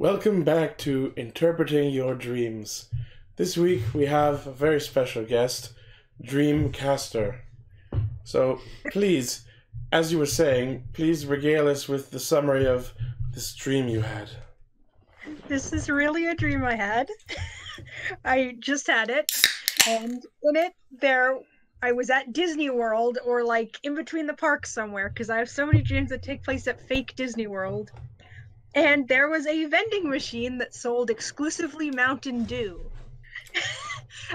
Welcome back to Interpreting Your Dreams. This week we have a very special guest, Dreamcaster. So please, as you were saying, please regale us with the summary of this dream you had. This is really a dream I had. I just had it, and in it I was at Disney World, or like in between the parks somewhere, because I have so many dreams that take place at fake Disney World. And there was a vending machine that sold exclusively Mountain Dew.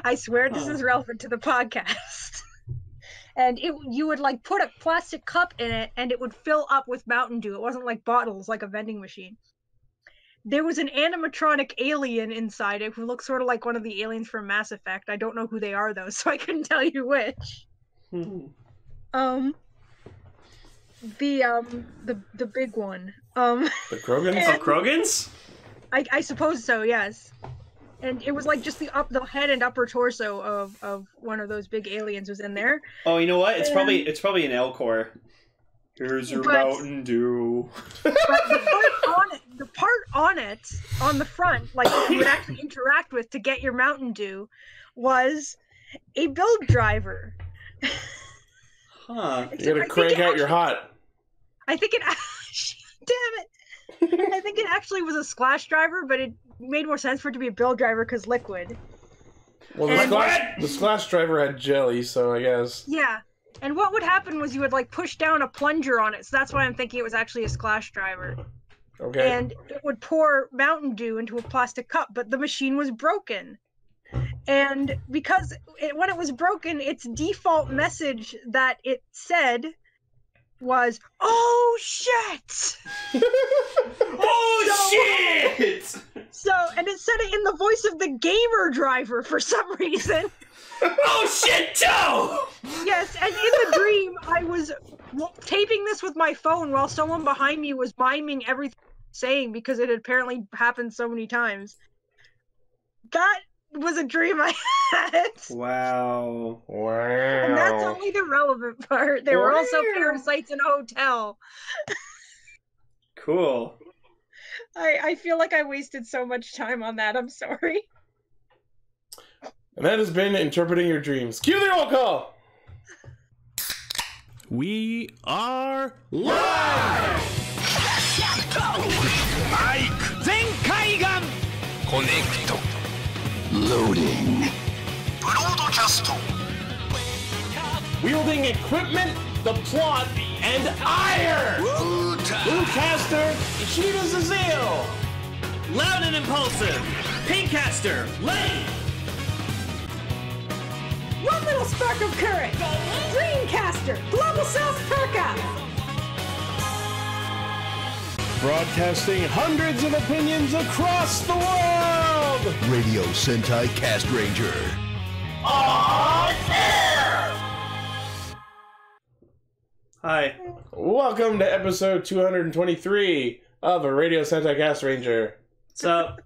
I swear this is relevant to the podcast. And you would like put a plastic cup in it and it would fill up with Mountain Dew. It wasn't like bottles, like a vending machine. There was an animatronic alien inside it who looked sort of like one of the aliens from Mass Effect. I don't know who they are though, so I couldn't tell you which. The big one. The Krogans? Oh, Krogans? I suppose so, yes. And it was like just the head and upper torso of one of those big aliens was in there. Oh, you know what? It's probably an Elcor. Here's your Mountain Dew. But the part on it, on the front, like you would actually interact with to get your Mountain Dew, was a build driver. Huh. You gotta crank out your hot. I think it damn it. I think it actually was a splash driver, but it made more sense for it to be a build driver because liquid. Well, the splash driver had jelly, so I guess. Yeah. And what would happen was you would like push down a plunger on it, so that's why I'm thinking it was actually a splash driver. Okay. And it would pour Mountain Dew into a plastic cup, but the machine was broken. And because when it was broken, its default message that it said was, "Oh shit!" Oh shit! So, and it said it in the voice of the gamer driver for some reason. Oh shit, Joe! Yes, and in the dream, I was taping this with my phone while someone behind me was miming everything I was saying because it had apparently happened so many times. That was a dream I had. Wow. And that's only the relevant part. There were also parasites in a hotel. Cool. I feel like I wasted so much time on that. I'm sorry. And that has been Interpreting Your Dreams. Cue the roll call! We are live! Zenkaigan! Connect. Loading. Broadcast. Wielding equipment, the plot, and ire! Bluecaster, Ishida's Azil! Loud and impulsive, Pinkcaster, Lane! One little spark of courage! Dreamcaster! Global South Perka! Broadcasting hundreds of opinions across the world! Radio Sentai Castranger. On air! Hi. Welcome to episode 223 of a Radio Sentai Castranger. What's up?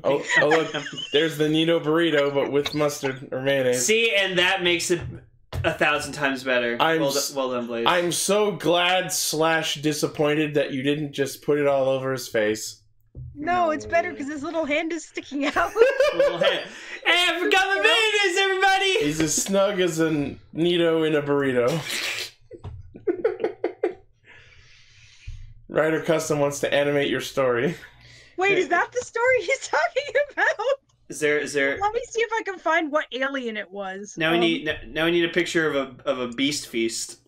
Oh, look, there's the Nido burrito, but with mustard or mayonnaise. See, and that makes it 1,000 times better. Well done, Blaze. I'm so glad / disappointed that you didn't just put it all over his face. No, it's better because his little hand is sticking out. Little hand. Hey, I forgot my mayonnaise, everybody! He's as snug as a Nido in a burrito. Ryder Custom wants to animate your story. Wait, is that the story he's talking about? Is there? Let me see if I can find what alien it was. Now we need a picture of a beast feast.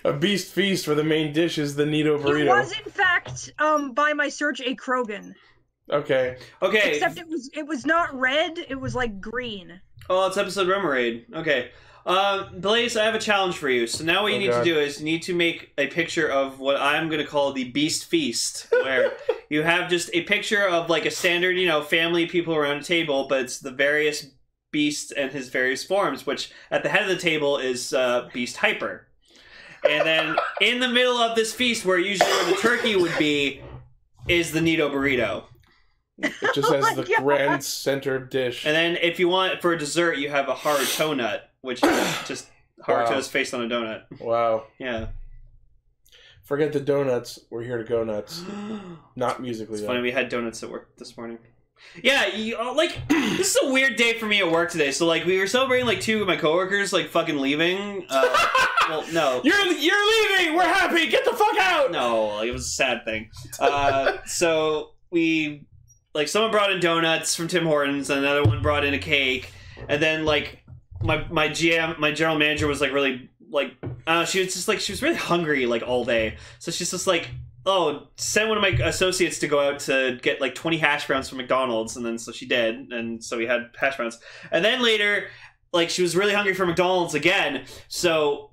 A beast feast where the main dish is the Nido burrito. It was in fact, by my search, a Krogan. Okay. Okay. Except it was not red. It was like green. Oh, it's episode Remoraid. Okay. Blaze, I have a challenge for you. So now what you need to do is you need to make a picture of what I'm going to call the Beast Feast, where you have just a picture of like a standard, family people around a table, but it's the various beasts and his various forms, which at the head of the table is Beast Hyper. And then in the middle of this feast, where the turkey would be, is the Nido burrito. It just has the grand center dish. And then if you want, for dessert, you have a Haruto nut, which is just Haruto's face on a donut. Wow. Yeah. Forget the donuts. We're here to go nuts. Not musically. It's though. funny. We had donuts at work this morning. Yeah, like this is a weird day for me at work today. So like we were celebrating like 2 of my coworkers like fucking leaving. Well, no, You're leaving. We're happy. Get the fuck out. no, it was a sad thing. So we like someone brought in donuts from Tim Hortons, and another one brought in a cake, and then like my general manager was like really like she was just like she was really hungry like all day, so she's just like, oh, send one of my associates to go out to get like 20 hash browns from McDonald's, and then so she did, and so we had hash browns, and then later like she was really hungry for McDonald's again, so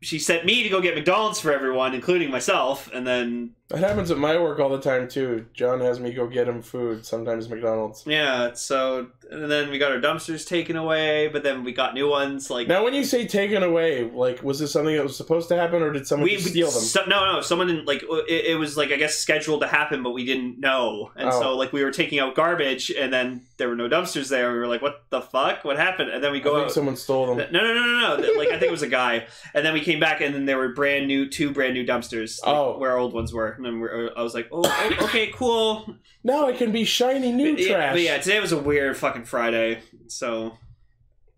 she sent me to go get McDonald's for everyone, including myself, and then... That happens at my work all the time, too. John has me go get him food, sometimes McDonald's. Yeah, so... And then we got our dumpsters taken away, but then we got new ones, like... Now, when you say taken away, like, was this something that was supposed to happen, or did someone just steal them? No, someone didn't, like, it was, like, I guess scheduled to happen, but we didn't know. And so, like, we were taking out garbage, and then there were no dumpsters there, we were like, what the fuck? What happened? And then we go I think someone stole them. No. Like, I think it was a guy. And then we came back, and then there were two brand new dumpsters, like, where our old ones were. And then I was like, oh, okay, cool. Now it can be shiny new trash. But yeah, today was a weird fucking Friday, so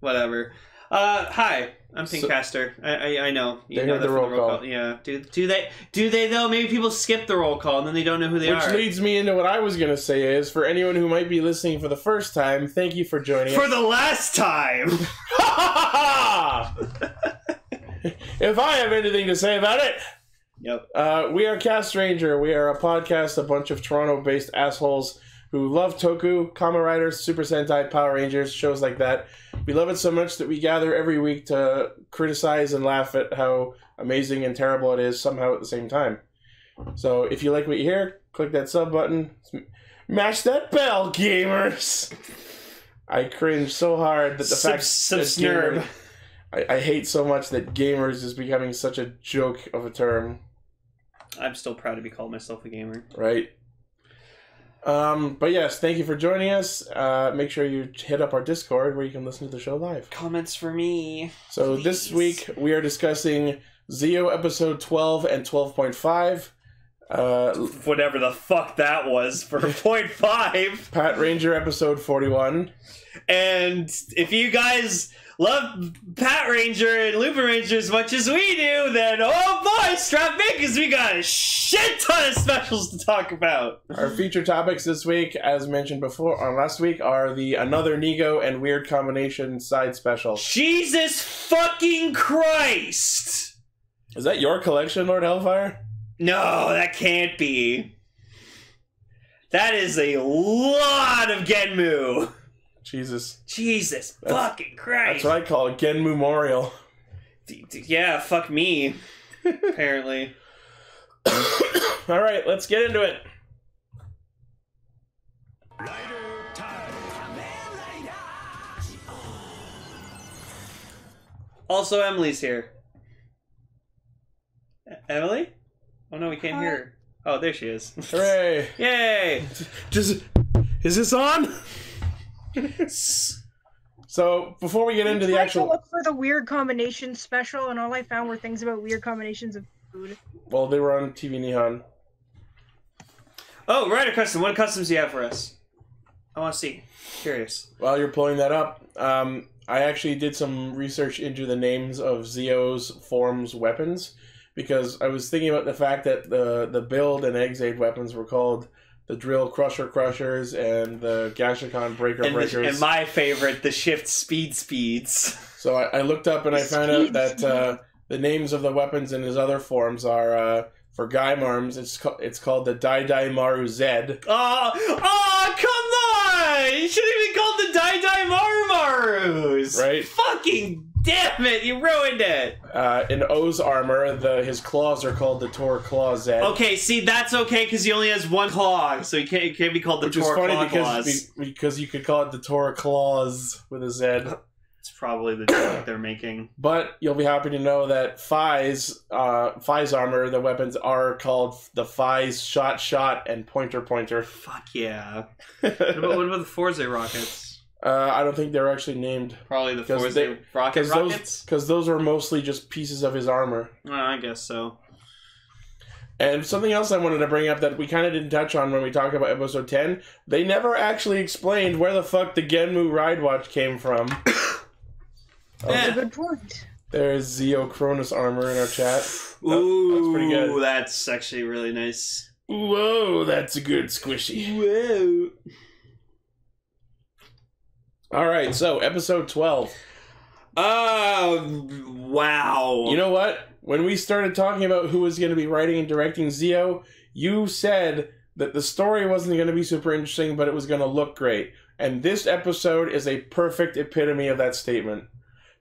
whatever. Hi, I'm Pinkcaster. I know. You know the roll call. Yeah. Do they though? Maybe people skip the roll call and then they don't know who they are. Which leads me into what I was gonna say is, for anyone who might be listening for the first time, thank you for joining us. For the last time! If I have anything to say about it! Yep. We are Castranger. We are a podcast, a bunch of Toronto-based assholes who love Toku, Kamen Riders, Super Sentai, Power Rangers, shows like that. We love it so much that we gather every week to criticize and laugh at how amazing and terrible it is somehow at the same time. So if you like what you hear, click that sub button. Mash that bell, gamers! I cringe so hard that the fact that I hate so much that gamers is becoming such a joke of a term. I'm still proud to be called myself a gamer. Right. But yes, thank you for joining us. Make sure you hit up our Discord where you can listen to the show live. Comments for me. So this week we are discussing Zio episode 12 and 12.5. Whatever the fuck that was for 0.5. Patranger episode 41. And if you guys love Patranger and Lupinranger as much as we do, then oh boy, strap in, because we got a shit ton of specials to talk about. Our feature topics this week, as mentioned before on last week, are the Another Nigo and Weird Combination side special. Jesus fucking Christ! Is that your collection, Lord Hellfire? No, that can't be. That is a lot of Genmu. Jesus Fucking Christ. That's what I call it, Gen Memorial. Yeah, fuck me. Apparently. Alright, let's get into it. Also, Emily's here. Emily? Oh no, we can't hear her. Oh, there she is. Hooray! Yay! Is this on? So, before we get into the actual... I look for the weird combination special, and all I found were things about weird combinations of food. Well, they were on TV Nihon. Oh, Rider Custom. What customs do you have for us? I want to see. Curious. While you're pulling that up, I actually did some research into the names of Zio's forms weapons, because I was thinking about the fact that the build and Exade weapons were called the Drill Crushers and the Gashikon Breakers. And my favorite, the Shift Speeds. So I looked up and I found out that the names of the weapons in his other forms are, for Gaim arms, it's called the Dai Maru Z. Oh, come on! It should have been called the Dai Maru Marus! Right? Fucking damn it, you ruined it! In O's armor, his claws are called the Tor Claw Z. Okay, see, that's okay, because he only has one claw, so he can't be called the Tor Claw Claws. Because you could call it the Tor Claws with a Z. It's probably the joke they're making. But you'll be happy to know that Phi's armor, the weapons are called the Phi's Shot, and Pointer. Fuck yeah. What about the Forza rockets? I don't think they're actually named. Probably the Forza rockets? Because those are mostly just pieces of his armor. I guess so. And something else I wanted to bring up that we kind of didn't touch on when we talked about episode 10, they never actually explained where the fuck the Genmu Ride Watch came from. That's a good point. There's Zeo Cronus armor in our chat. Ooh, that's pretty good. That's actually really nice. Whoa, that's a good squishy. Whoa. Alright, so episode 12. Oh, wow. You know what? When we started talking about who was going to be writing and directing Zeo, you said that the story wasn't going to be super interesting, but it was going to look great. And this episode is a perfect epitome of that statement.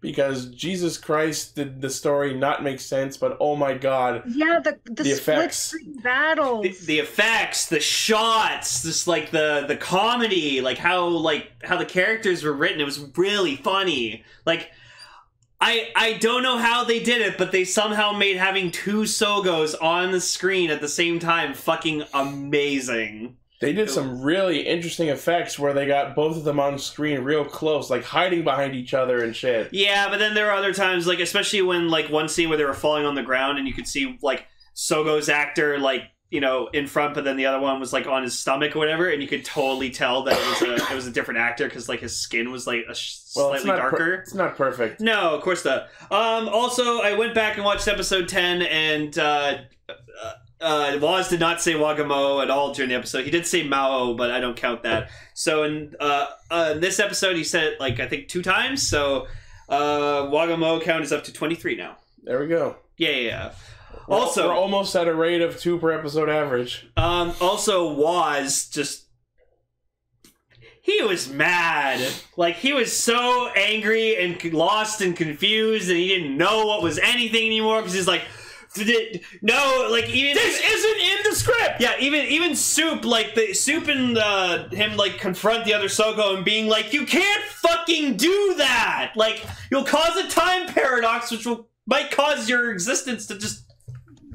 Because Jesus Christ, did the story not make sense, but oh my god. Yeah, the effects. split-screen battles. The effects, the shots, just like the comedy, like how the characters were written, it was really funny. Like, I don't know how they did it, but they somehow made having two Sogos on the screen at the same time fucking amazing. They did some really interesting effects where they got both of them on screen real close, like hiding behind each other and shit. Yeah, but then there were other times, like especially when like one scene where they were falling on the ground and you could see like Sogo's actor like, you know, in front, but then the other one was like on his stomach or whatever, and you could totally tell that it was a different actor because like his skin was like slightly darker. It's not perfect. No, of course not. Also, I went back and watched episode 10, and Waz did not say Wagamo at all during the episode. He did say Mao, but I don't count that. So in this episode, he said it like I think 2 times. So Wagamo count is up to 23 now. There we go. Yeah. Also, we're almost at a rate of 2 per episode average. Also, Waz just... He was mad. Like, he was so angry and lost and confused, and he didn't know what was anything anymore, because he's like... No, like, even... This isn't in the script! Yeah, even Soup, like, Soup and him, like, confront the other Sogo and being like, you can't fucking do that! Like, you'll cause a time paradox, which might cause your existence to just...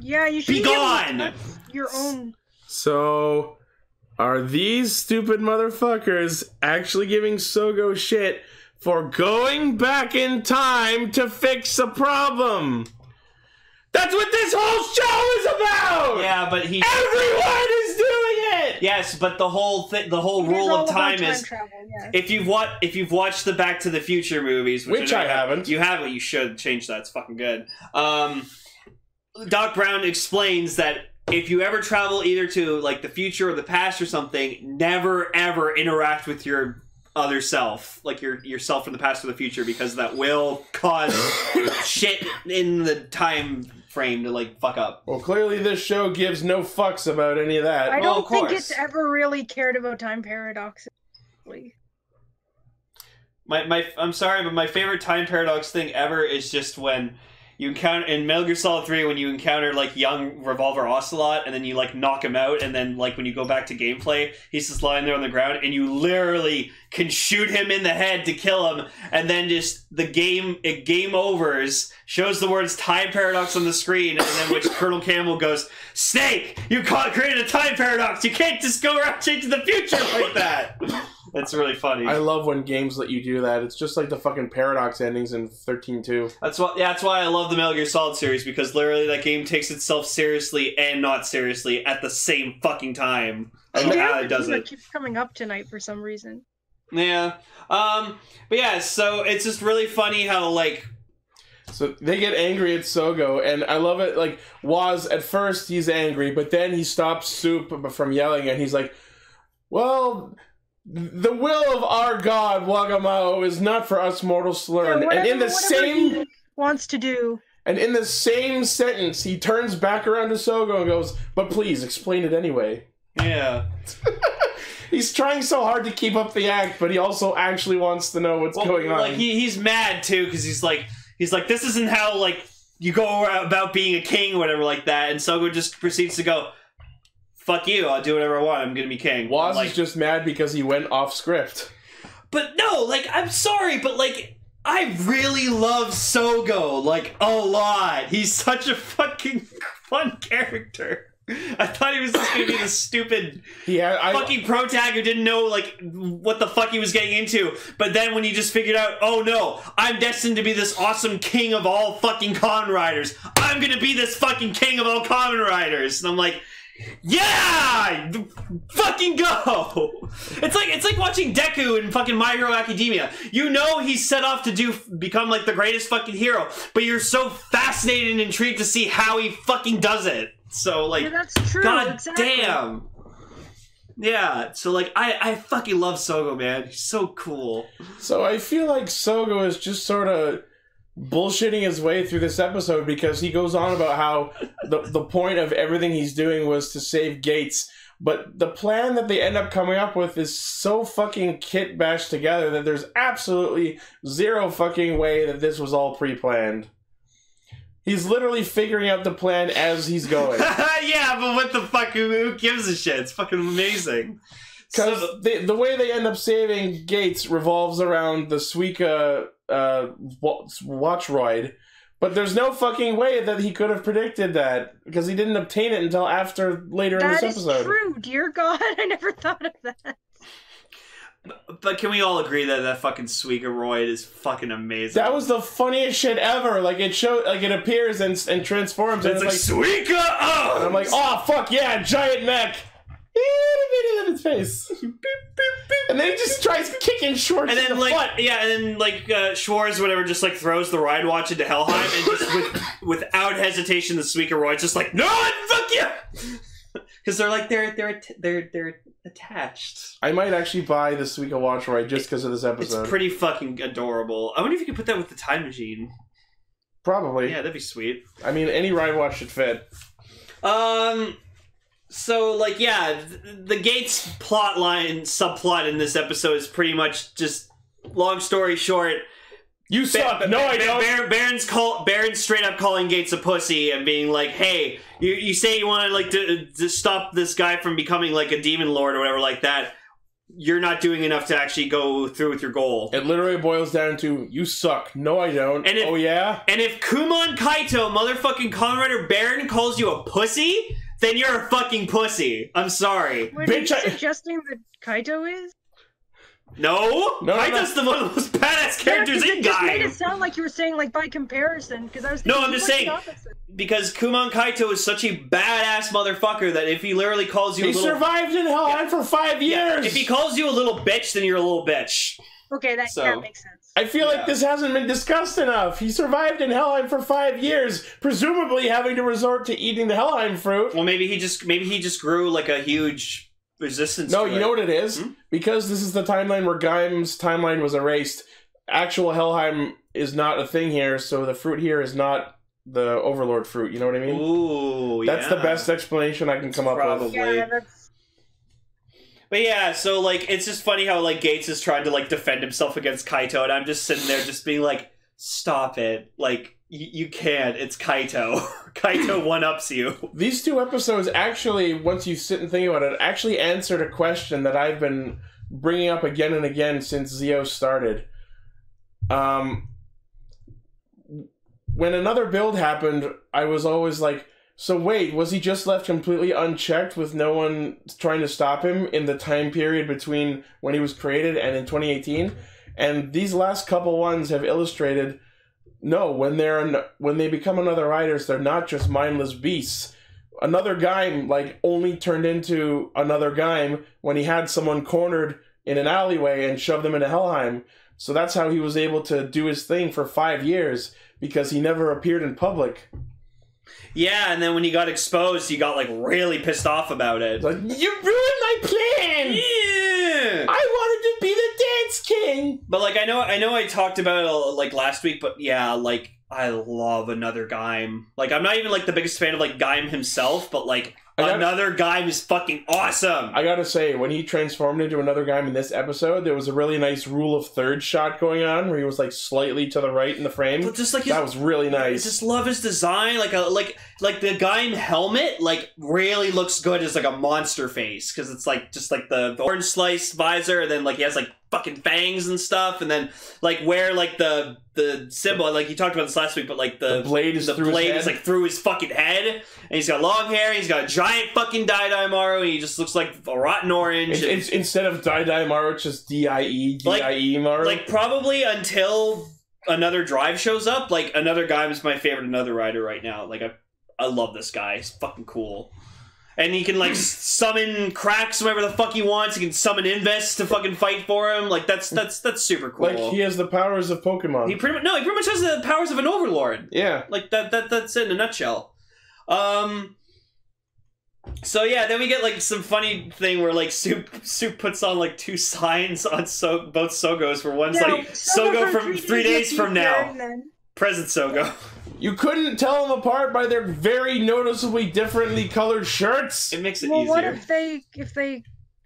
Yeah, you should be gone. Your own. So, are these stupid motherfuckers actually giving Sogo shit for going back in time to fix a problem? That's what this whole show is about. Yeah, but everyone is doing it. Yes, but the whole rule of time is travel, yeah. if you've watched the Back to the Future movies, which I haven't. You haven't. You should change that. It's fucking good. Doc Brown explains that if you ever travel either to like the future or the past or something, never ever interact with your other self, like yourself from the past or the future, because that will cause shit in the time frame to like fuck up. Well, clearly this show gives no fucks about any of that. I don't think it's ever really cared about time paradoxes. I'm sorry, but my favorite time paradox thing ever is just when you encounter in Metal Gear Solid 3 when you encounter like young Revolver Ocelot and then you like knock him out, and then like when you go back to gameplay he's just lying there on the ground and you literally can shoot him in the head to kill him, and then just the game overs, shows the words time paradox on the screen, and then which Colonel Campbell goes, Snake, you created a time paradox, you can't just go around changing the future like that. That's really funny. I love when games let you do that. It's just like the fucking paradox endings in 13-2. That's why I love the Metal Gear Solid series, because literally that game takes itself seriously and not seriously at the same fucking time. I don't know how it does it. It keeps coming up tonight for some reason. Yeah. But yeah, so it's just really funny how like... So they get angry at Sogo, and I love it. Like, Waz, at first he's angry, but then he stops Soup from yelling, and he's like, well... The will of our god, Wagamao, is not for us mortals to learn. Yeah, and in the same he wants to do. And in the same sentence, he turns back around to Sogo and goes, but please, explain it anyway. Yeah. He's trying so hard to keep up the act, but he also actually wants to know what's going on. Like he's mad too, because he's like, this isn't how like you go about being a king or whatever like that, and Sogo just proceeds to go, fuck you, I'll do whatever I want, I'm gonna be king. Waz is just mad because he went off script. But no, like, I'm sorry, but like, I really love Sogo, like, a lot. He's such a fucking fun character. I thought he was just gonna be the stupid fucking protag who didn't know, like, what the fuck he was getting into. But then when he just figured out, oh no, I'm destined to be this awesome king of all fucking Kamen Riders. I'm gonna be this fucking king of all Kamen Riders. And I'm like, yeah! Fucking go! It's like watching Deku in fucking My Hero Academia. You know he's set off to become like the greatest fucking hero, but you're so fascinated and intrigued to see how he fucking does it. So, like, yeah, that's true. God exactly. damn. Yeah, so, like, I fucking love Sogo, man. He's so cool. So I feel like Sogo is just sort of bullshitting his way through this episode because he goes on about how the point of everything he's doing was to save Gates. But the plan that they end up coming up with is so fucking kit bashed together that there's absolutely zero fucking way that this was all pre-planned. He's literally figuring out the plan as he's going. Yeah, but what the fuck? Who gives a shit? It's fucking amazing. Because the way they end up saving Gates revolves around the Suika Watchroid. But there's no fucking way that he could have predicted that. Because he didn't obtain it until later in this episode. That is true, dear God. I never thought of that. But can we all agree that that fucking Suika-roid is fucking amazing? That was the funniest shit ever. Like, it appears and transforms. And it's like, Suika! Oh! And I'm like, oh, fuck yeah, giant mech. In his face. And then he just tries kicking Schwartz and then, in the like, foot. Yeah, and then, like, Schwartz, whatever, just, like, throws the ride watch into Helheim, and just without hesitation, the Suika-roid's just like, no, fuck you! Because they're, like, they're attached. I might actually buy the Suika Watch Ride just because of this episode. It's pretty fucking adorable. I wonder if you could put that with the time machine. Probably. Yeah, that'd be sweet. I mean, any ride watch should fit. So, like, yeah, the Gates subplot in this episode is pretty much just, long story short, you suck. No, I don't. Baron's straight up calling Gates a pussy and being like, "Hey, you say you want to like to stop this guy from becoming like a demon lord or whatever like that. You're not doing enough to actually go through with your goal." It literally boils down to, "You suck." No, I don't. And oh yeah. And if Kumon Kaitou, motherfucking Kamen Rider Baron, calls you a pussy, then you're a fucking pussy. I'm sorry. What are you suggesting that Kaitou is? No, Kaito's the one of the most badass characters in Gaim. Just made it sound like you were saying like by comparison, because I was thinking, no, I'm just saying because Kumon Kaitou is such a badass motherfucker that if he literally calls you, he survived in Helheim for 5 years. Yeah, if he calls you a little bitch, then you're a little bitch. Okay, that makes sense. I feel like this hasn't been discussed enough. He survived in Helheim for 5 years, presumably having to resort to eating the Helheim fruit. Well, maybe he just grew like a huge resistance. No, you know what it is? Because this is the timeline where Gaim's timeline was erased. Actual Helheim is not a thing here, so the fruit here is not the Overlord fruit. You know what I mean? Ooh, that's the best explanation I can come up with. Yeah, But yeah, so like it's just funny how like Gates is trying to like defend himself against Kaitou, and I'm just sitting there just being like, "Stop it! Like you can't. It's Kaitou. Kaitou one-ups you." These two episodes actually, once you sit and think about it, actually answered a question that I've been bringing up again and again since Zio started. When another build happened, I was always like, so wait, was he just left completely unchecked with no one trying to stop him in the time period between when he was created and in 2018? And these last couple ones have illustrated, no, when they become another riders, they're not just mindless beasts. Another Gaim, like, only turned into another Gaim when he had someone cornered in an alleyway and shoved them into Helheim. So that's how he was able to do his thing for 5 years, because he never appeared in public. Yeah, and then when he got exposed, he got, like, really pissed off about it. Like, you ruined my plan! Yeah! I wanted to be the Dance King! But, like, I know I talked about it, like, last week, but yeah, like, I love another Gaim. Like, I'm not even, like, the biggest fan of, like, Gaim himself, but, like, another Gaim is fucking awesome! I gotta say, when he transformed into another Gaim in this episode, there was a really nice rule of third shot going on, where he was, like, slightly to the right in the frame. But just, like, that was really nice. I just love his design, like the Gaim helmet, like, really looks good as, like, a monster face, because it's, like, just, like, the orange slice visor, and then, like, he has, like, fucking fangs and stuff, and then like where like the symbol, like you talked about this last week, but like the blade is like through his fucking head, and he's got long hair, and he's got a giant fucking Maru, and he just looks like a rotten orange. It's instead of Maru, it's just DIE Maru. Like probably until another drive shows up. Like another Gaim is my favorite another rider right now. Like I love this guy. He's fucking cool. And he can, like, summon cracks whenever the fuck he wants. He can summon Invis to fucking fight for him. Like, that's super cool. Like, he has the powers of Pokemon. He pretty much has the powers of an Overlord. Yeah. Like, that's it in a nutshell. So, yeah, then we get, like, some funny thing where, like, Soup puts on, like, 2 signs on both Sogos, where one's, like, Sogo from 3 days from now. Present Sogo. You couldn't tell them apart by their very noticeably differently colored shirts? It makes it well, easier. What if they...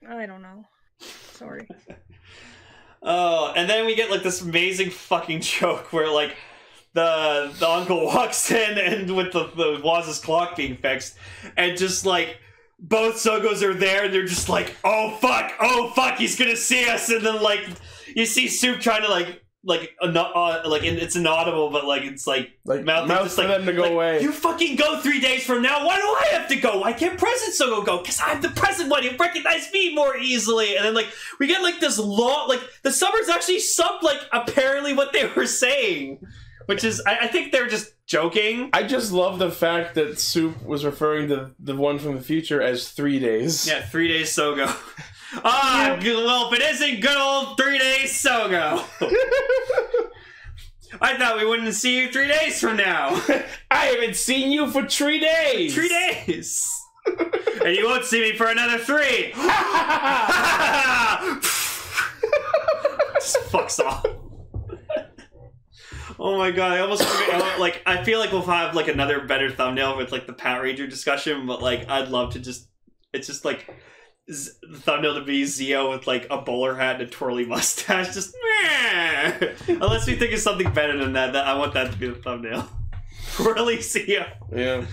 I don't know. Sorry. Oh, and then we get, like, this amazing fucking joke where, like, the uncle walks in and with the Waz's clock being fixed, and just, like, both Sogos are there, and they're just like, oh, fuck, he's gonna see us, and then, like, you see Soup trying to, like, it's inaudible, but like it's like mouth just for them to go away. You fucking go 3 days from now. Why do I have to go? Why can't Present Sogo go? Because I'm the present one. You recognize me more easily. And then like we get like this long, like the summers actually subbed like apparently what they were saying, which is I think they're just joking. I just love the fact that Soup was referring to the one from the future as 3 days. Yeah, 3 days Sogo. Ah, well, if it isn't good old 3 days Sogo. I thought we wouldn't see you 3 days from now. I haven't seen you for 3 days. 3 days. And you won't see me for another 3. Just fucks off. Oh my god, I feel like we'll have like another better thumbnail with like the Patranger discussion, but like I'd love to just, it's just like the thumbnail to be Zio with like a bowler hat and a twirly mustache, just meh. Unless we think of something better than that, I want that to be the thumbnail. Twirly Zio. Yeah.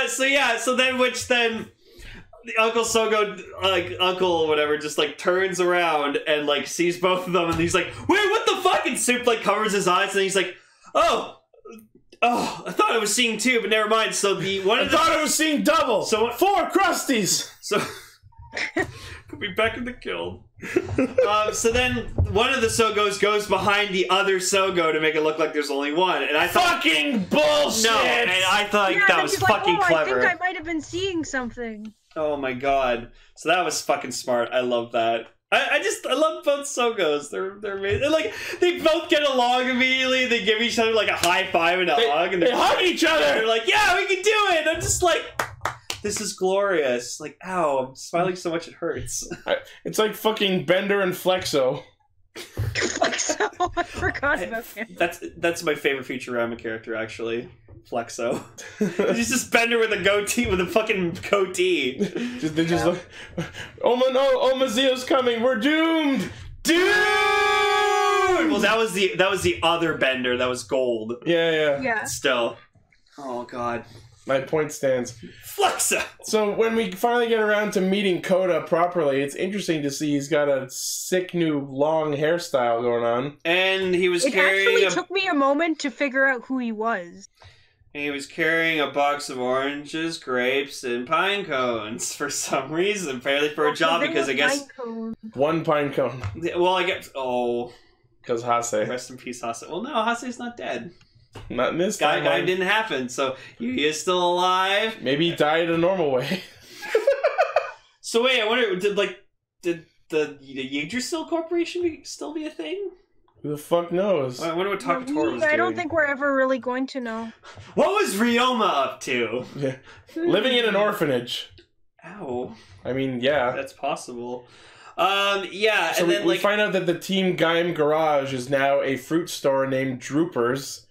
So then the Uncle Sogo, like uncle or whatever, just like turns around and like sees both of them, and he's like, "Wait, what the fuck?" And Soup like covers his eyes, and he's like, "Oh, I thought I was seeing 2, but never mind." So I thought I was seeing double. So 4 Krusties. So. Put me back in the kiln. So then one of the Sogos goes behind the other Sogo to make it look like there's only one, and I thought fucking bullshit. No, and I thought that was fucking clever. I think I might have been seeing something. Oh my god! So that was fucking smart. I love that. I love both Sogos. They're amazing. Like they both get along immediately. They give each other like a high five and a hug, and they hug each other. They're like, "Yeah, we can do it." I'm just like, this is glorious. Like, ow, I'm smiling so much it hurts. It's like fucking Bender and Flexo. Flexo? I forgot about him. That's my favorite Futurama character, actually. Flexo. He's just Bender with a goatee, with a fucking goatee. They just look, oh my Zio's coming, we're doomed! Doomed! Well, that was the other Bender, that was gold. Yeah. Still. Oh god. My point stands. Flexa! So when we finally get around to meeting Koda properly, it's interesting to see he's got a sick new long hairstyle going on. And he was carrying It actually took me a moment to figure out who he was. He was carrying a box of oranges, grapes, and pine cones for some reason. Apparently for a job, because I guess... One pine cone. Well, I guess... Oh. Because Hase. Rest in peace, Hase. Well, no, Hase's not dead. Not in this time. Gaim didn't happen, so he is still alive. Maybe he died a normal way. So wait, I wonder, did the Yggdrasil Corporation still be a thing? Who the fuck knows? I wonder what Takatora was doing. I don't think we're ever really going to know. What was Ryoma up to? Yeah. Living in an orphanage. Ow. I mean, yeah. That's possible. Yeah, so and then we find out that the Team Gaim Garage is now a fruit store named Droopers.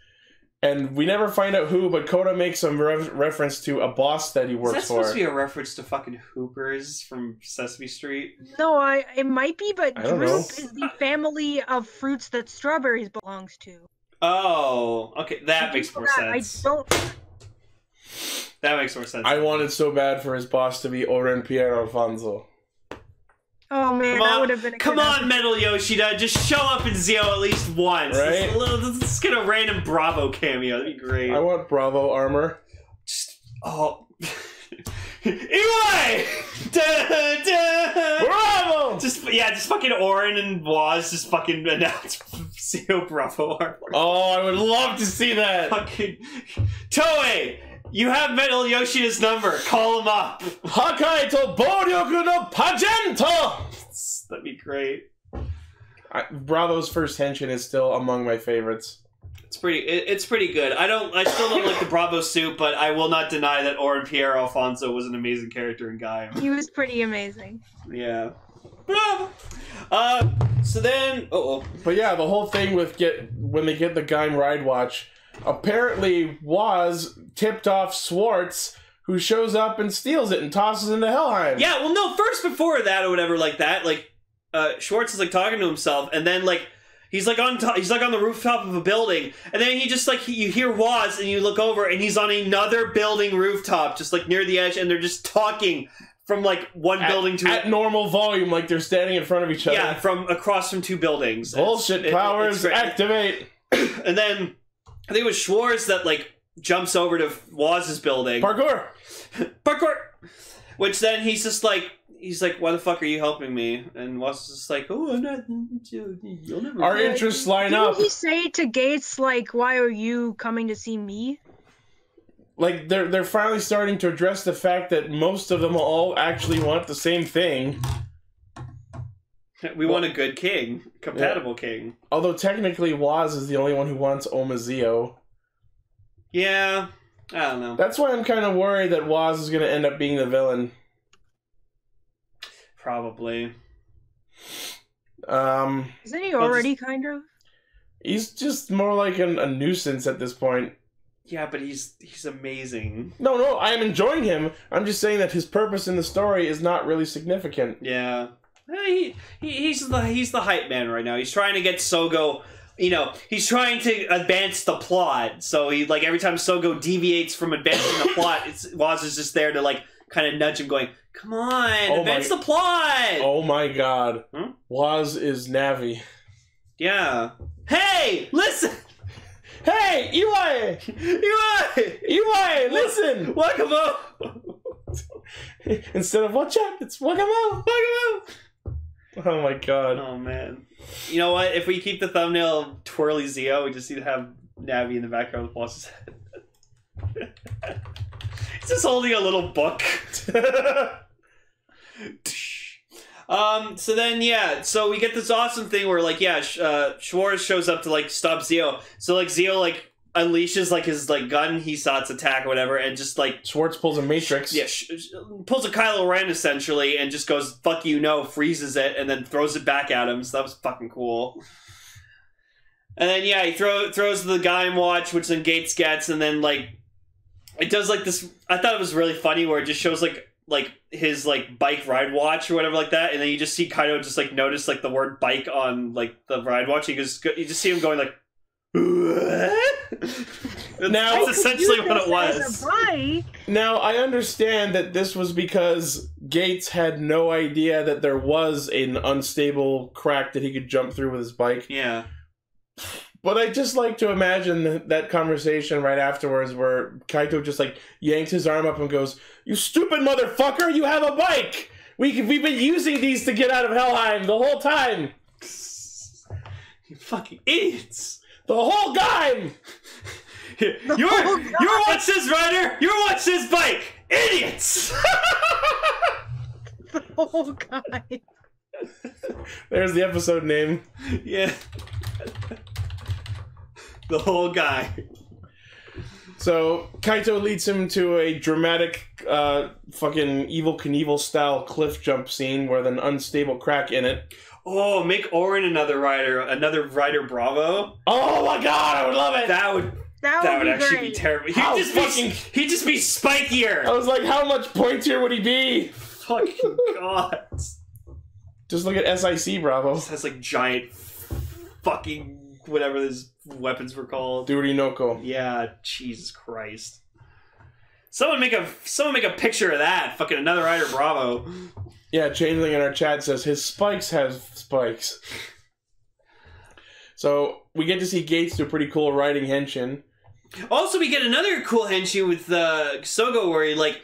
And we never find out who, but Koda makes some reference to a boss that he works for. Is that supposed to be a reference to fucking Hoopers from Sesame Street? No, it might be, but Droop is the family of fruits that Strawberries belongs to. Oh, okay, that makes more sense. That makes more sense. I wanted so bad for his boss to be Oren Pier Alfonso. Oh man, that would have been a Come good on, Metal Yoshida, just show up in Zio at least once. Right? Let's get a random Bravo cameo. That'd be great. I want Bravo armor. Just, Eli! Bravo! Just fucking Orin and Waz just fucking announce Zio Bravo armor. Oh, I would love to see that. Fucking Toei, you have Metal Yoshida's number. Call him up. Hakai to Boryoku no Pagento! That'd be great. Bravo's first henshin is still among my favorites. It's pretty good. I still don't like the Bravo suit, but I will not deny that Orin Pierre Alfonso was an amazing character in Gaim. He was pretty amazing. Yeah. Bravo! So then But yeah, the whole thing with when they get the Gaim ride watch, apparently Waz tipped off Schwartz, who shows up and steals it and tosses it into Helheim. Yeah, well no, first before that or whatever like that, like Schwartz is like talking to himself and then like he's like on the rooftop of a building, and then he just like you hear Waz, and you look over, and he's on another building rooftop, just like near the edge, and they're just talking from like one building to at normal volume, like they're standing in front of each other. Yeah, from across from two buildings. Bullshit powers activate. And then I think it was Schwartz that like jumps over to Waz's building. Parkour. Which then he's like, why the fuck are you helping me? And Waz is just like, oh, I'm not. You'll never. Our interests line up. Didn't he say to Gates, like, why are you coming to see me? Like, they're finally starting to address the fact that most of them all actually want the same thing. We want a good king. Compatible king. Although, technically, Waz is the only one who wants Omazeo. Yeah. I don't know. That's why I'm kind of worried that Waz is going to end up being the villain. Probably. Isn't he already kind of? He's just more like a nuisance at this point. Yeah, but he's amazing. No, I am enjoying him. I'm just saying that his purpose in the story is not really significant. Yeah. He's the hype man right now. He's trying to get Sogo, he's trying to advance the plot. So he like every time Sogo deviates from advancing the plot, Waz is just there to like kind of nudge him going, come on, advance the plot! Oh my god. Waz is Navi. Yeah. Hey, listen! Hey, Eli! Eli, listen! Wakamo! Instead of watch out, it's Wakamo! Oh my god. Oh man. You know what? If we keep the thumbnail of Twirly Zio, we just need to have Navi in the background with Waz's head. He's just holding a little book. So then, yeah, so we get this awesome thing where, like, yeah, Schwartz shows up to, like, stop Zio. So, like, Zio, like, unleashes, like, his, like, gun Hisat's attack or whatever, and just, like... Schwartz pulls a Matrix. Yeah, pulls a Kylo Ren, essentially, and just goes, fuck you, no, freezes it, and then throws it back at him, so that was fucking cool. And then, yeah, he throws the Gaim watch, which then Gates gets, and then, like, it does, like, this... I thought it was really funny where it just shows, like his like bike ride watch or whatever like that, and then you just see Kaitou just like notice like the word bike on like the ride watch. You just see him going like, now it's essentially what it was. Now I understand that this was because Gates had no idea that there was an unstable crack that he could jump through with his bike. Yeah. But I just like to imagine that conversation right afterwards where Kaitou just like yanks his arm up and goes, "You stupid motherfucker, you have a bike! We've been using these to get out of Helheim the whole time! You fucking idiots! The whole Gaim! You're watch this rider! You're watch this bike! Idiots! The whole Gaim. There's the episode name. Yeah. The whole guy. So, Kaitou leads him to a dramatic, fucking Evel Knievel style cliff jump scene with an unstable crack in it. Oh, make Orin another rider Bravo. Oh my god, I would love it! That would actually be terrible. He'd just be spikier! I was like, how much pointier would he be? Fucking god. Just look at SIC Bravo. This has like giant fucking whatever these weapons were called. Durinoko. Yeah, Jesus Christ. Someone make a picture of that. Fucking another rider Bravo. Yeah, Changeling in our chat says his spikes have spikes. So we get to see Gates do a pretty cool riding henshin. Also, we get another cool henshin with Sogo where he, like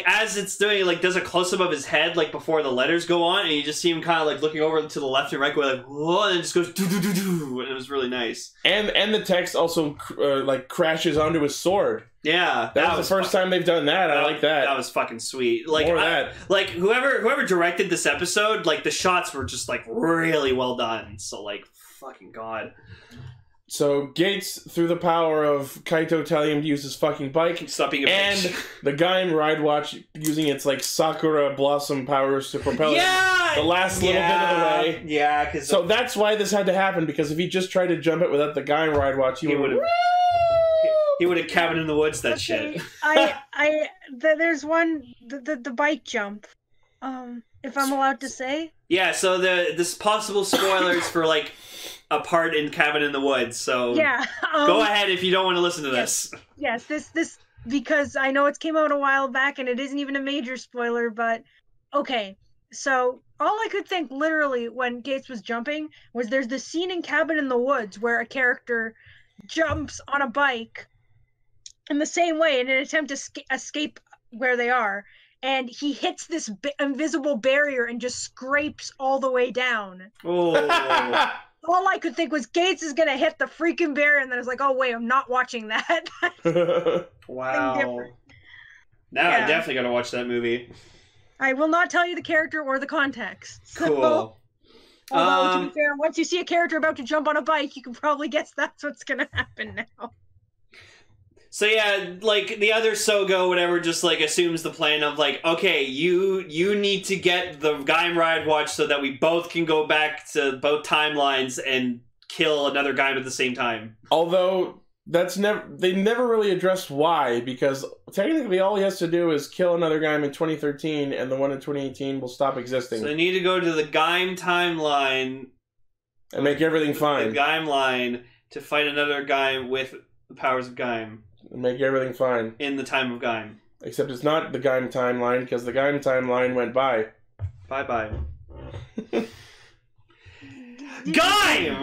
as it's doing, like does a close-up of his head, like before the letters go on, and you just see him kind of like looking over to the left and right, going like, whoa, and it just goes do-do-do-do, and it was really nice. And the text also like crashes onto his sword. Yeah, that was the first time they've done that. I like that. That was fucking sweet. Like, more of that. Like whoever directed this episode, like the shots were just like really well done. So like, fucking god. So Gates, through the power of Kaitou telling him to use his fucking bike, stop being a bitch. And the Gaim ride watch using its like Sakura blossom powers to propel him the last little bit of the way. Yeah, because so that's why this had to happen, because if he just tried to jump it without the Gaim ride watch, he would have. He would have Cabin in the Woods that shit. There's one the bike jump. If I'm allowed to say. Yeah. So this possible spoilers for like a part in Cabin in the Woods. So yeah, go ahead if you don't want to listen to this. Yes, this because I know it came out a while back and it isn't even a major spoiler, but okay. So all I could think literally when Gates was jumping was there's this scene in Cabin in the Woods where a character jumps on a bike in the same way in an attempt to escape where they are, and he hits this invisible barrier and just scrapes all the way down. Oh. All I could think was Gates is gonna hit the freaking barrier, and then I was like, oh wait, I'm not watching that. Wow. Now I definitely gotta watch that movie. I will not tell you the character or the context. Cool. Although, to be fair, once you see a character about to jump on a bike, you can probably guess that's what's gonna happen now. So yeah, like the other Sogo, whatever, just like assumes the plan of like, okay, you need to get the Gaim ride watch so that we both can go back to both timelines and kill another Gaim at the same time. Although they never really addressed why, because technically all he has to do is kill another Gaim in 2013, and the one in 2018 will stop existing. So they need to go to the Gaim timeline and make everything fine. The Gaim line to fight another Gaim with the powers of Gaim. And make everything fine. In the time of Gaim. Except it's not the Gaim timeline, because the Gaim timeline went by. Bye-bye. Gaim!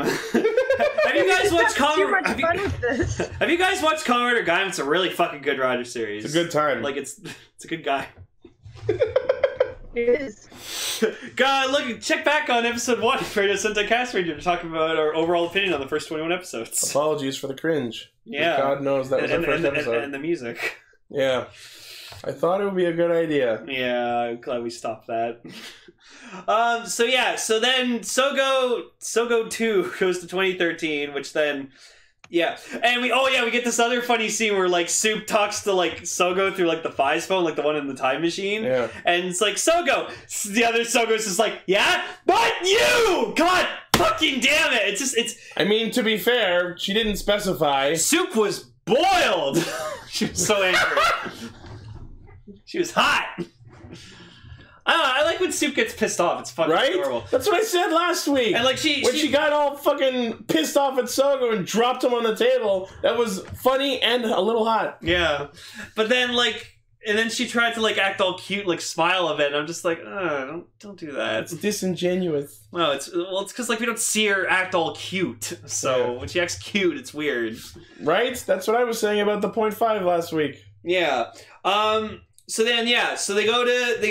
Have you guys watched Kamen? Have you guys watched Kamen Rider Gaim? It's a really fucking good rider series. It's a good time. Like it's a good guy. It is. God, look, check back on episode 1 for Sentai Castranger to talk about our overall opinion on the first 21 episodes. Apologies for the cringe. Yeah. God knows that was our first episode. And the music. Yeah. I thought it would be a good idea. Yeah, I'm glad we stopped that. So yeah, so then Sogo 2 goes to 2013, which then... Yeah, and we get this other funny scene where like Soup talks to like Sogo through like the Fi's phone, like the one in the time machine. Yeah. And it's like, Sogo! The other Sogo's just like, yeah? But you! God fucking damn it! It's I mean, to be fair, she didn't specify. Soup was boiled! She was so angry. She was hot! I don't know, I like when Soup gets pissed off. It's fucking adorable. That's what I said last week. And like when she got all fucking pissed off at Sogo and dropped him on the table, that was funny and a little hot. Yeah. But then like, and then she tried to like act all cute, like smile of it, and I'm just like, don't do that. It's disingenuous. No, it's because like we don't see her act all cute. So when she acts cute, it's weird. Right? That's what I was saying about the 0.5 last week. Yeah. So then, so they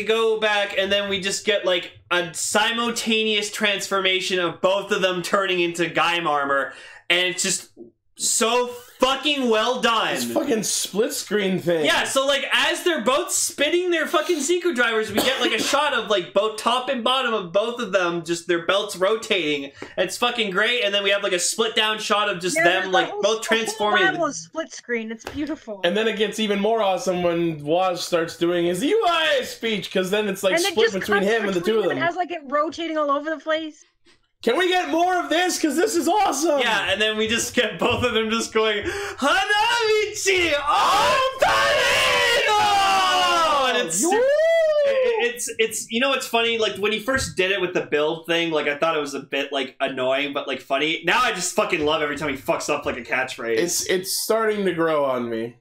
go back, and then we just get like a simultaneous transformation of both of them turning into Gaim armor, and it's just so fucking well done. This fucking split screen thing. Yeah, so like as they're both spinning their fucking Seeker drivers, we get like a shot of like both top and bottom of both of them, just their belts rotating. It's fucking great, and then we have like a split down shot of just them like both transforming. The whole split screen, it's beautiful. And then it gets even more awesome when Waz starts doing his UI speech, because then it's like and split between him and the two of them. It has like it rotating all over the place. Can we get more of this? Because this is awesome! Yeah, and then we just get both of them just going, Hanamichi Otarino! And it's you know what's funny? Like, when he first did it with the build thing, like, I thought it was a bit, like, annoying, but, like, funny. Now I just fucking love every time he fucks up, like, a catchphrase. It's starting to grow on me.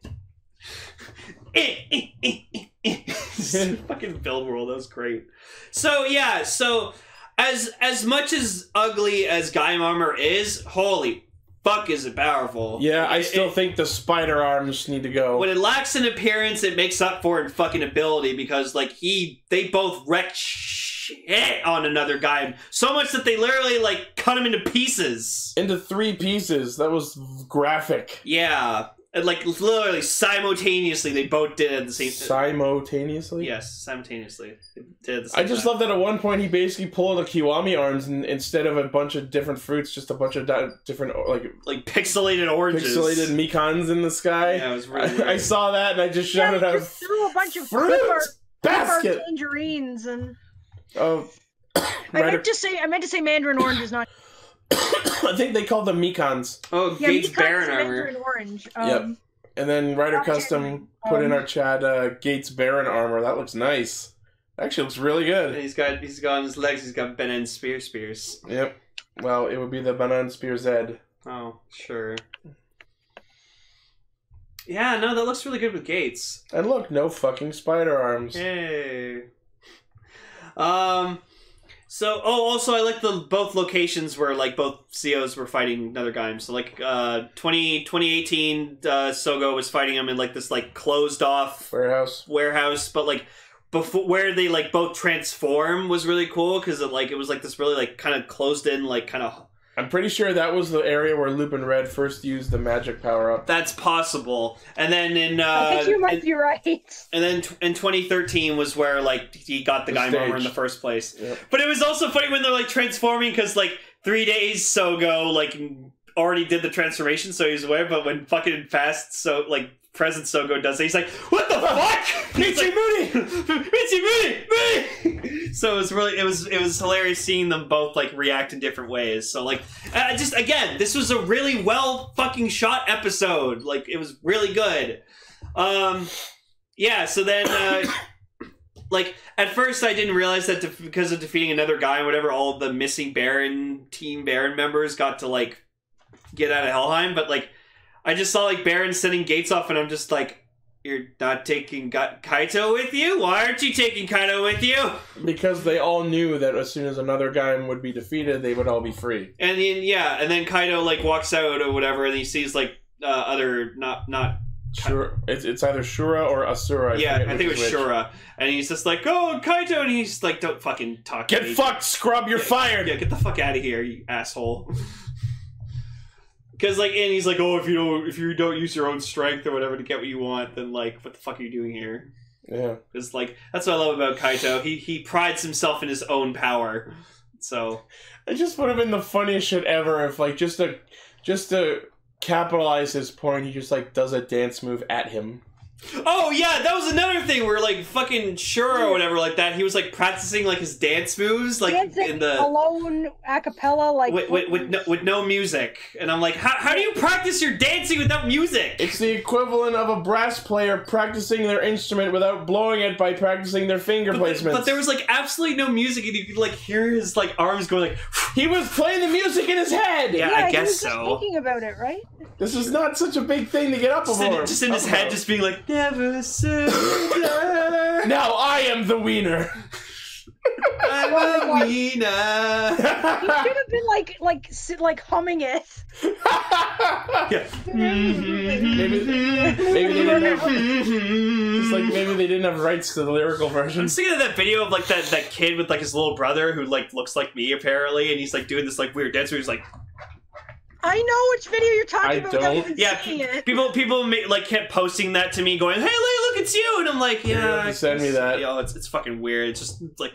Fucking build world, that was great. So yeah, so as much as ugly as Gaim armor is, holy fuck is it powerful. Yeah, I still think the spider arms need to go. When it lacks in appearance, it makes up for it in fucking ability, because like they both wreck shit on another guy so much that they literally like cut him into pieces. Into 3 pieces. That was graphic. Yeah. And like literally simultaneously they both did it at the same time. Simultaneously? Yes, simultaneously. They did it at the I same just time. love that at one point he basically pulled a Kiwami arms and instead of a bunch of different fruits, just a bunch of different like pixelated oranges. Pixelated Mekons in the sky. Yeah, it was really weird. I saw that and I just shouted out, just threw a bunch of fruit basket tangerines and. Oh, I meant to say mandarin orange is not. I think they called them Mekons. Oh, Yeah, Gates Mekons Baron are armor. mandarin orange. Yep. And then Ryder Custom put in our chat Gates Baron armor. That looks nice. Actually looks really good. And he's got on his legs, he's got Ben and Spears. Yep. Well, it would be the Banan Spear Z. Oh, sure. Yeah, no, that looks really good with Gates. And look, no fucking spider arms. Hey. So, also I like both locations where like both COs were fighting another Gaim. So like 2018 Sogo was fighting him in like this like closed off warehouse, but like before where they like both transform was really cool because it was like this really like kind of closed in like kind of. I'm pretty sure that was the area where Lupin Red first used the magic power up. That's possible. And then in I think you might be right. And then in 2013 was where like he got the Gaim armor in the first place. Yep. But it was also funny when they're like transforming because like 3 days Sogo like already did the transformation, so he's aware. But when fucking fast present Sogo does it, he's like, "What the fuck?" Michi Moody! So it was hilarious seeing them both like react in different ways. So like, just again, this was a really well fucking shot episode. Like it was really good. Yeah. So then, like at first I didn't realize that because of defeating another guy, whatever, all of the missing Team Baron members got to like get out of Helheim, but like. I just saw like Baron sending Gates off, and I'm just like, "You're not taking Kaitou with you? Why aren't you taking Kaitou with you?" Because they all knew that as soon as another Gaim would be defeated, they would all be free. And then and then Kaitou like walks out or whatever, and he sees like other not. Sure, it's either Shura or Asura. I think it was Shura, and he's just like, "Oh, Kaitou," and he's like, "Don't fucking talk." Get fucked, scrub! You're fired. Yeah, get the fuck out of here, you asshole. Because and he's like, "Oh, if you don't use your own strength or whatever to get what you want, then like, what the fuck are you doing here?" Yeah. Because like that's what I love about Kaitou. He prides himself in his own power. So it just would have been the funniest shit ever if like just to capitalize his point, he just like does a dance move at him. Oh yeah, that was another thing where like fucking Shura or whatever like that. He was like practicing like his dance moves, like dancing in the alone a cappella, like with no music. And I'm like, how do you practice your dancing without music? It's the equivalent of a brass player practicing their instrument without blowing it by practicing their finger placements. But there was like absolutely no music, and you could like hear his like arms going like. He was playing the music in his head. Yeah, I guess he was so. Just thinking about it, right? This is not such a big thing to get up for. Just in his head, just being like, never surrender. Now I am the wiener. I'm a wiener. He should have been like humming it. Yeah. Maybe they didn't have. It's like maybe they didn't have rights to the lyrical version. I'm thinking of that video of like that kid with like his little brother who like looks like me apparently, and he's like doing this like weird dance where he's like. I know which video you're talking about. Don't. Yeah, people like kept posting that to me, going, "Hey, look, it's you," and I'm like, "Yeah." Send me that. Yo, it's fucking weird. It's just like.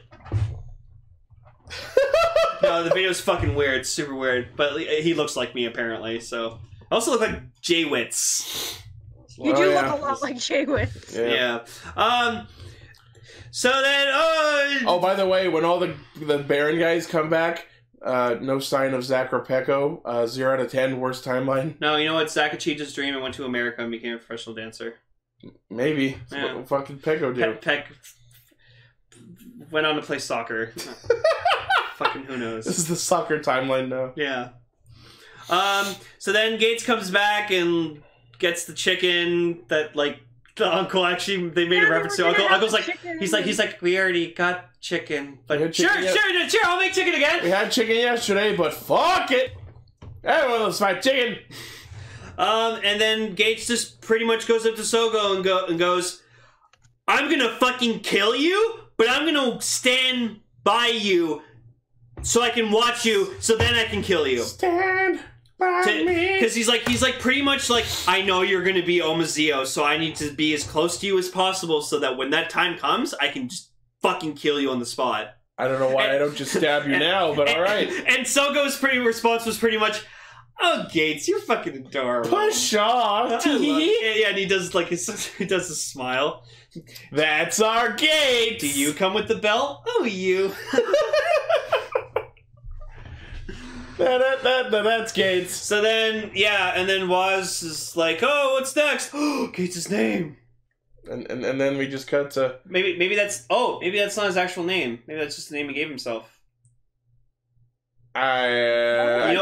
No, the video's fucking weird. It's super weird. But he looks like me, apparently, so... I also look like Jay-Witz. You do look a lot like Jay-Witz. Yeah. So then... Oh, by the way, when all the Baron guys come back, no sign of Zach or Pecco. 0 out of 10, worst timeline. No, you know what? Zach achieved his dream and went to America and became a professional dancer. Maybe. Yeah. What fucking Pecco do? Peck went on to play soccer. Fucking who knows? This is the soccer timeline now. Yeah. So then Gates comes back and gets the chicken that like the uncle actually, they made a reference to uncle. Uncle's like, he's like, we already got chicken, but sure, I'll make chicken again. We had chicken yesterday, but fuck it. Everyone loves my chicken. And then Gates just pretty much goes up to Sogo and goes, I'm gonna fucking kill you, but I'm gonna stand by you so I can watch you, so then I can kill you. Stand by me. Because he's like pretty much like, I know you're gonna be Omazeo, so I need to be as close to you as possible so that when that time comes, I can just fucking kill you on the spot. I don't know why I don't just stab you now, but alright. And Sogo's response was pretty much, oh, Gates, you're fucking adorable. Push off. Yeah, and he does like he does a smile. That's our Gates. Do you come with the belt? Oh, you. That's Gates. So then, yeah, and then Waz is like, oh, what's next? Oh, Gates' name. And then we just cut to maybe that's not his actual name. Maybe that's just the name he gave himself. Hey,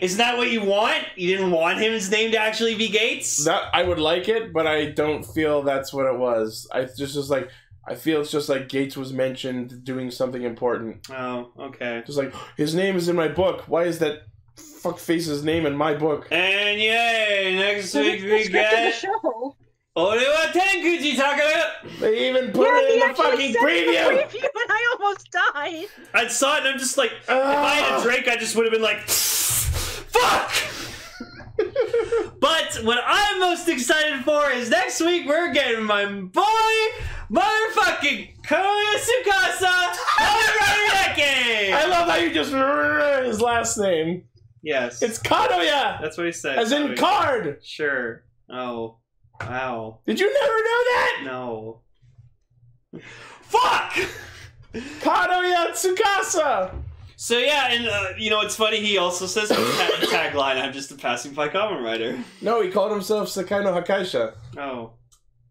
isn't that what you want? You didn't want his name to actually be Gates? That I would like it, but I don't feel that's what it was. I feel it's just like Gates was mentioned doing something important. Oh, okay. Just like, his name is in my book. Why is that fuckface's name in my book? And yay, next week we get Orewa Tenkuji Takara! They even put it in the fucking preview! And I almost died! I saw it and I'm just like, if I had a drink, I just would have been like, fuck! But what I'm most excited for is next week we're getting my boy, motherfucking Koya Tsukasa, I love how you just his last name. Yes. It's Kadoya! That's what he said. As in card! Sure. Oh. Wow. Did you never know that? No. Fuck! Kadoya Tsukasa! So yeah, and you know, it's funny, he also says in the tagline, I'm just a passing by Kamen Rider. No, he called himself Sakai no Hakaisha. Oh,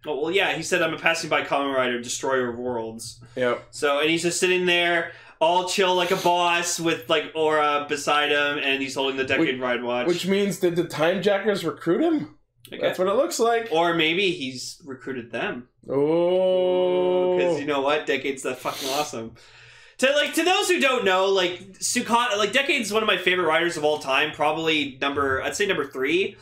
well, yeah, he said I'm a passing by Kamen Rider, destroyer of worlds. Yep. So, and he's just sitting there, all chill like a boss, with like Aura beside him, and he's holding the Decade Ride Watch. Which means, did the Time Jackers recruit him? Okay. That's what it looks like. Or maybe he's recruited them. Oh. Because you know what? Decade's that fucking awesome. To those who don't know, like Decade's one of my favorite riders of all time, probably I'd say number 3.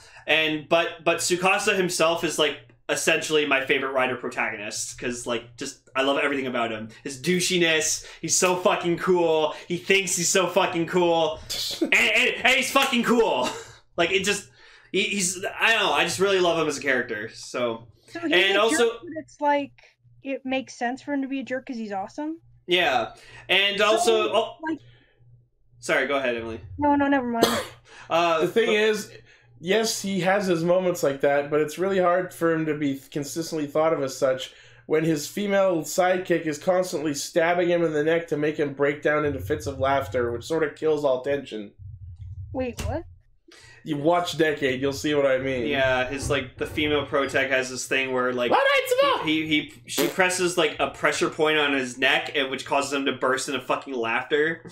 But Tsukasa himself is like essentially my favorite rider protagonist, because like I love everything about him. His douchiness, he's so fucking cool. He thinks he's so fucking cool, and he's fucking cool. Like it just. I don't know, I just really love him as a character, so he's and a also jerk, but it's like it makes sense for him to be a jerk because he's awesome. Yeah, and also sorry, go ahead, Emily. No, never mind. The thing is, yes, he has his moments like that, but it's really hard for him to be consistently thought of as such when his female sidekick is constantly stabbing him in the neck to make him break down into fits of laughter, which sort of kills all tension. Wait, what? You watch Decade, you'll see what I mean. Yeah, his like the female protag has this thing where like she presses like a pressure point on his neck, and which causes him to burst into fucking laughter,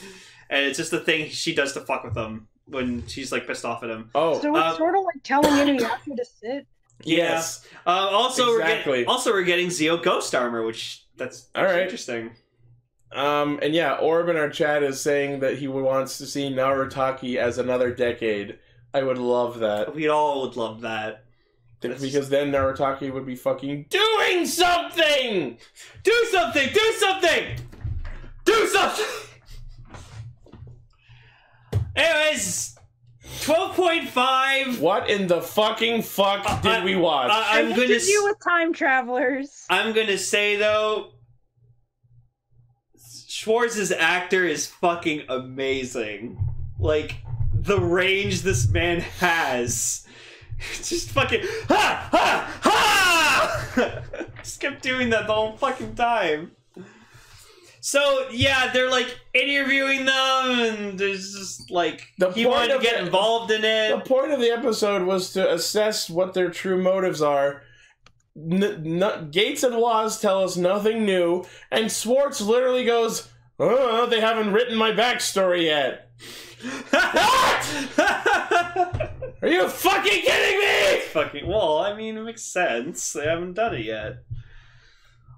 and it's just the thing she does to fuck with him when she's like pissed off at him. Oh, so it's sort of like telling him you have to sit. Yes. Yeah. Also, we're getting Zeo Ghost Armor, which that's interesting. And yeah, Orb in our chat is saying that he wants to see Narutaki as another Decade. I would love that. We all would love that. Because then Narutaki would be fucking doing something! Do something! Do something! Do something! Anyways, 12.5. What in the fucking fuck did we watch? I'm gonna do with time travelers. I'm gonna say though, Schwartz's actor is fucking amazing. Like, the range this man has. Just fucking ha ha ha! Just kept doing that the whole fucking time. So yeah, they're like interviewing them, and there's just like he wanted to get involved in it. The point of the episode was to assess what their true motives are. Gates and Waz tell us nothing new, and Schwartz literally goes, "Oh, they haven't written my backstory yet." What? Are you fucking kidding me? Fucking well, I mean, it makes sense. They haven't done it yet.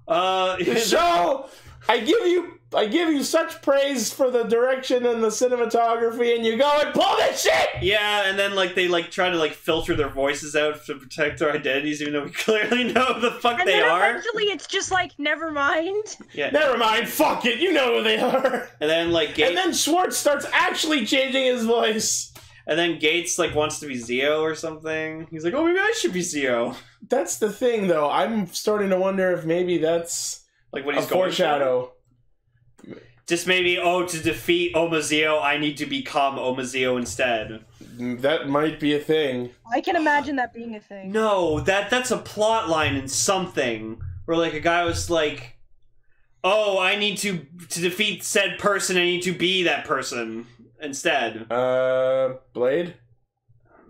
The show, I give you such praise for the direction and the cinematography, and you go and pull this shit. Yeah, and then like they like try to like filter their voices out to protect their identities, even though we clearly know who the fuck they are. Eventually, it's just like never mind. Yeah, never mind. Fuck it. You know who they are. And then like and then Schwartz starts actually changing his voice. And then Gates like wants to be Zio or something. He's like, oh, maybe I should be Zio. That's the thing, though. I'm starting to wonder if maybe that's like what he's going foreshadow. Just maybe, to defeat Omazeo, I need to become Omazeo instead. That might be a thing. I can imagine that being a thing. No, that's a plot line in something where like a guy was like, oh, I need to defeat said person. I need to be that person instead. Blade?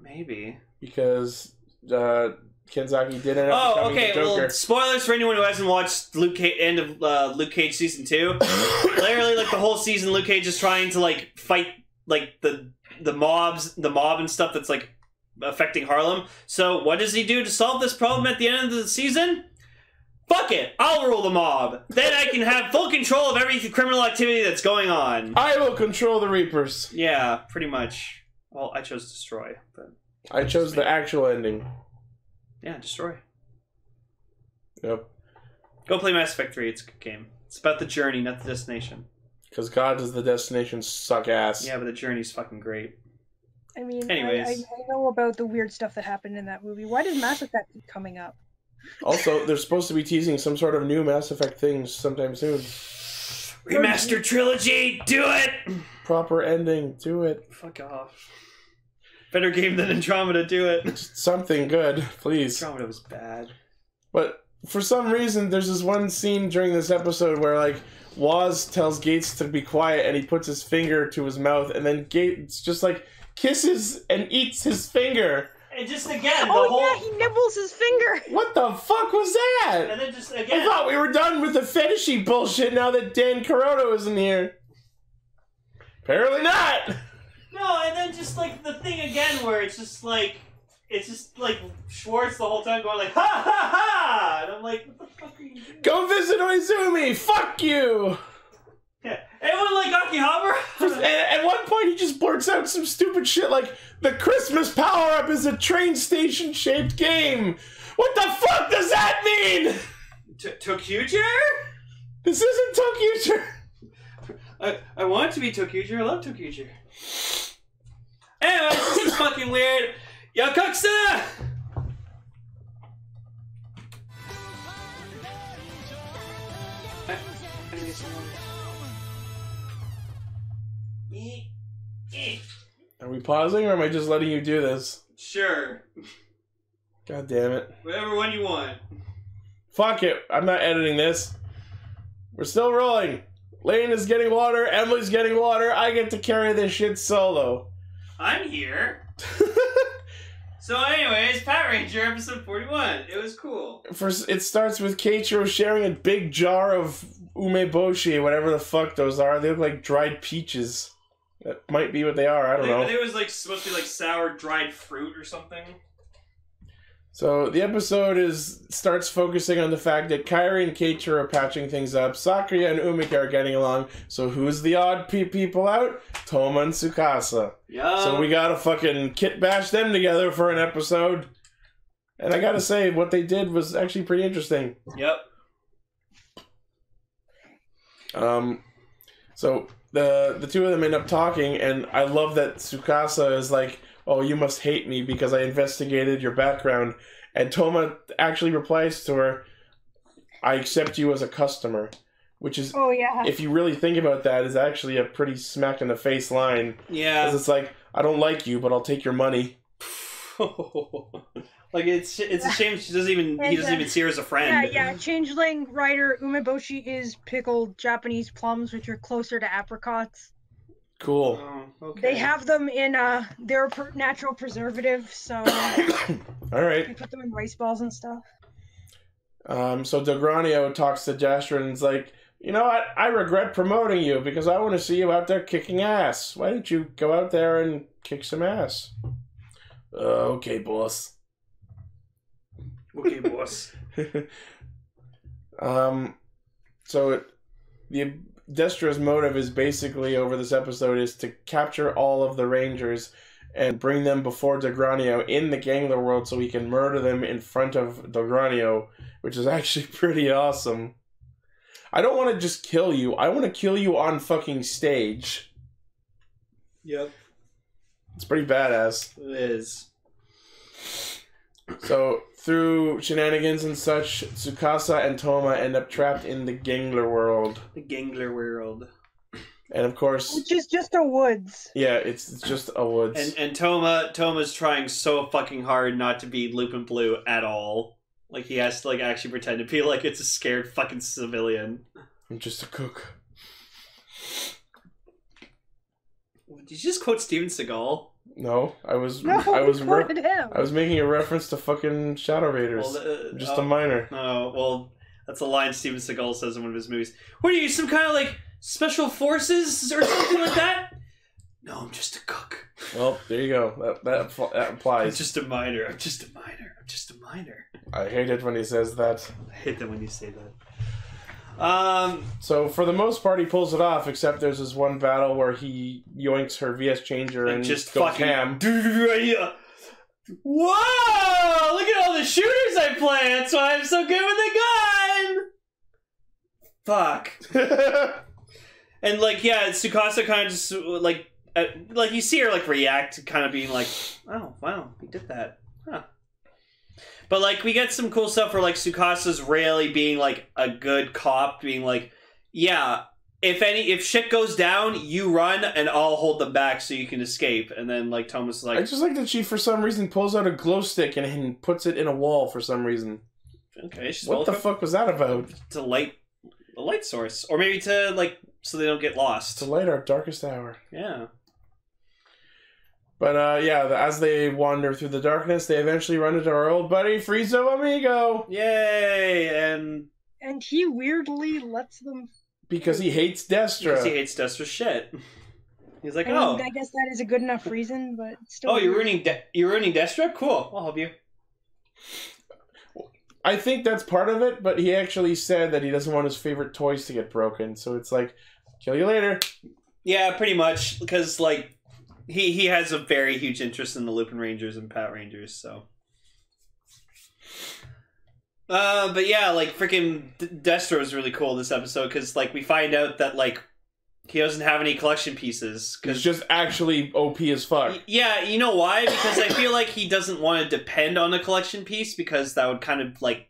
Maybe. Because, Kenzaki did end up becoming the Joker. Well, spoilers for anyone who hasn't watched end of Luke Cage Season 2. Literally, like, the whole season, Luke Cage is trying to, like, fight, like, the mob and stuff that's, like, affecting Harlem. So, what does he do to solve this problem at the end of the season? Fuck it! I'll rule the mob! Then I can have full control of every criminal activity that's going on. I will control the Reapers. Yeah, pretty much. Well, I chose Destroy, but... I chose the actual ending. Yeah, Destroy. Yep. Go play Mass Effect 3, it's a good game. It's about the journey, not the destination. Because God does the destination suck ass. Yeah, but the journey's fucking great. I mean, anyways. I know about the weird stuff that happened in that movie. Why does Mass Effect keep coming up? Also, they're supposed to be teasing some sort of new Mass Effect things sometime soon. Remaster trilogy! Do it! Proper ending. Do it. Fuck off. Better game than Andromeda, do it. Just something good, please. Andromeda was bad. But for some reason, there's this one scene during this episode where, like, Woz tells Gates to be quiet and he puts his finger to his mouth and then Gates just, like, kisses and eats his finger. And just again, yeah, he nibbles his finger. What the fuck was that? And then just again. I thought we were done with the fetishy bullshit now that Dan Carotto isn't here. Apparently not! No, and then just like the thing again where it's just like Schwartz the whole time going like ha ha ha, and I'm like, what the fuck are you doing? Go visit Oizumi. Fuck you. Yeah, anyone like Akihabara? At one point, he just blurts out some stupid shit like the Christmas power up is a train station shaped game. What the fuck does that mean? Tokuger? This isn't Tokuger. I want it to be Tokuger. I love Tokuger. Anyway, this is fucking weird. Yakuksa! Are we pausing or am I just letting you do this? Sure. God damn it. Whatever one you want. Fuck it. I'm not editing this. We're still rolling. Lane is getting water. Emily's getting water. I get to carry this shit solo. I'm here. So anyways, Patranger episode 41. It was cool. First, it starts with Keiichiro sharing a big jar of umeboshi, whatever the fuck those are. They look like dried peaches. That might be what they are. I don't know. I think it was like supposed to be like sour dried fruit or something. So the episode starts focusing on the fact that Kairi and Keiichiro are patching things up. Sakuya and Umika are getting along. So who's the odd people out? Toma and Tsukasa. Yeah. So we gotta fucking kit bash them together for an episode. And I gotta say, what they did was actually pretty interesting. Yep. So the two of them end up talking, and I love that Tsukasa is like, oh, you must hate me because I investigated your background. And Toma actually replies to her, I accept you as a customer. Which is, oh, yeah. If you really think about that, is actually a pretty smack-in-the-face line. Yeah. Because it's like, I don't like you, but I'll take your money. Like, it's a shame he doesn't even see her as a friend. Yeah. Changeling writer umeboshi is pickled Japanese plums, which are closer to apricots. Cool. Oh, okay. They have them in their natural preservative, so all right. we put them in rice balls and stuff. So Dogranio talks to Destra and is like, you know what? I regret promoting you because I want to see you out there kicking ass. Why don't you go out there and kick some ass? Okay, boss. Okay, boss. So the Destra's motive is basically over this episode is to capture all of the Rangers and bring them before Dogranio in the Gangler world so he can murder them in front of Dogranio, which is actually pretty awesome. I don't want to just kill you. I want to kill you on fucking stage. Yep. It's pretty badass. It is. So, through shenanigans and such, Tsukasa and Toma end up trapped in the Gangler world. The Gangler world. And of course... Which is just a woods. Yeah, it's just a woods. And Toma's trying so fucking hard not to be Lupin Blue at all. Like, he has to, like, actually pretend to be like it's a scared fucking civilian. I'm just a cook. Did you just quote Steven Seagal? No, I was No, I was him. I was making a reference to fucking Shadow Raiders. Well, just a minor. Oh, well, that's a line Steven Seagal says in one of his movies. What are you, some kind of, like, special forces or something like that? No, I'm just a cook. Well, there you go. That applies. I'm just a minor. I'm just a minor. I'm just a minor. I hate it when he says that. I hate that when you say that. So for the most part, he pulls it off. Except there's this one battle where he yoinks her VS changer and just goes fucking ham. Whoa! Look at all the shooters I play. That's why I'm so good with the gun. Fuck. And like, yeah, Tsukasa kind of just like you see her like react, kind of being like, "Oh, wow, he did that." Huh. But, like, we get some cool stuff where, like, Tsukasa's really being, like, a good cop, being like, yeah, if shit goes down, you run, and I'll hold them back so you can escape. And then, like, Thomas is like... I just like that she, for some reason, pulls out a glow stick and puts it in a wall for some reason. Okay, she's what the fuck was that about? To light a light source. Or maybe to, like, so they don't get lost. To light our darkest hour. Yeah. But, yeah, as they wander through the darkness, they eventually run into our old buddy, Friezo Amigo! Yay! And he weirdly lets them... Because he hates Destra. Because he hates Destra's shit. He's like, I mean, oh... I guess that is a good enough reason, but still... Oh, you're ruining Destra? Cool, I'll help you. I think that's part of it, but he actually said that he doesn't want his favorite toys to get broken, so it's like, kill you later. Yeah, pretty much, because, like... He has a very huge interest in the Lupinrangers and Patrangers, so. But yeah, like, freaking Destra was really cool this episode, because, like, we find out that, like, he doesn't have any collection pieces. He's just actually OP as fuck. Yeah, you know why? Because I feel like he doesn't want to depend on a collection piece, because that would kind of, like,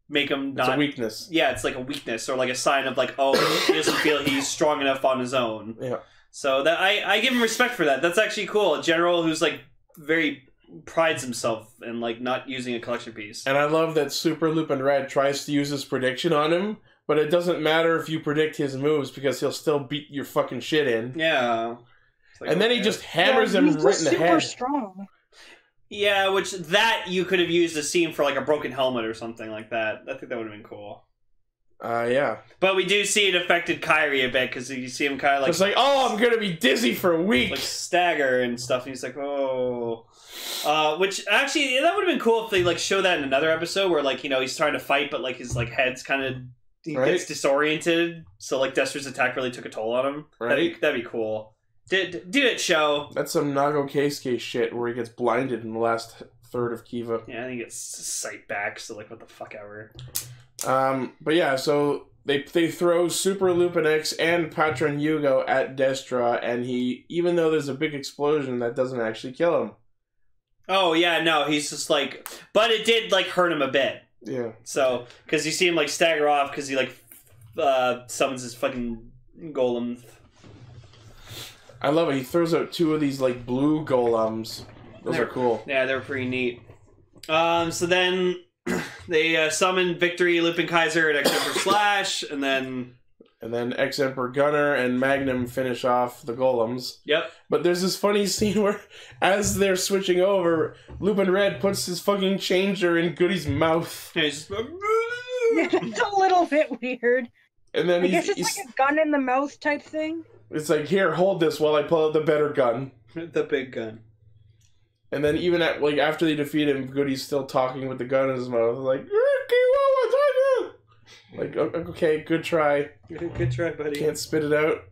make him not... It's a weakness. Yeah, it's like a weakness, or like a sign of, like, oh, he doesn't feel he's strong enough on his own. Yeah. So that I give him respect for that. That's actually cool. A general who's like very prides himself in like not using a collection piece. And I love that Super Lupin Red tries to use his prediction on him, but it doesn't matter if you predict his moves because he'll still beat your fucking shit in. Yeah. Like, and then he just hammers him right in the head. Super strong. Yeah, which that you could have used a scene for like a broken helmet or something like that. I think that would have been cool. Yeah. But we do see it affected Kairi a bit, because you see him kind of like... It's like, oh, I'm gonna be dizzy for a week! Like, stagger and stuff, and he's like, oh... which, actually, that would have been cool if they, like, show that in another episode, where, like, you know, he's trying to fight, but, like, his, like, head's kind of... He gets disoriented, so, like, Destra's attack really took a toll on him. Right. That'd be cool. Do it, show. That's some Nago Keisuke shit, where he gets blinded in the last third of Kiva. Yeah, I think it's sight back, so, like, what the fuck ever. But yeah, so they throw Super Lupin X and PatrenNigo at Destra, and he, even though there's a big explosion, that doesn't actually kill him. Oh, yeah, no, he's just like... But it did, like, hurt him a bit. Yeah. So, because you see him, like, stagger off because he, like, summons his fucking golem. I love it. He throws out two of these, like, blue golems. Those are cool. Yeah, they're pretty neat. So then... They summon Victory, Lupin Kaiser, and Ex-Emperor Slash, and then Ex-Emperor Gunner and Magnum finish off the golems. Yep. But there's this funny scene where, as they're switching over, Lupin Red puts his fucking changer in Goody's mouth. And he's just... Yeah, it's a little bit weird. And then I guess it's like a gun in the mouth type thing. It's like, here, hold this while I pull out the better gun. The big gun. And then even after they defeat him, Goody's still talking with the gun in his mouth. Like, okay, good try. Good try, buddy. Can't spit it out.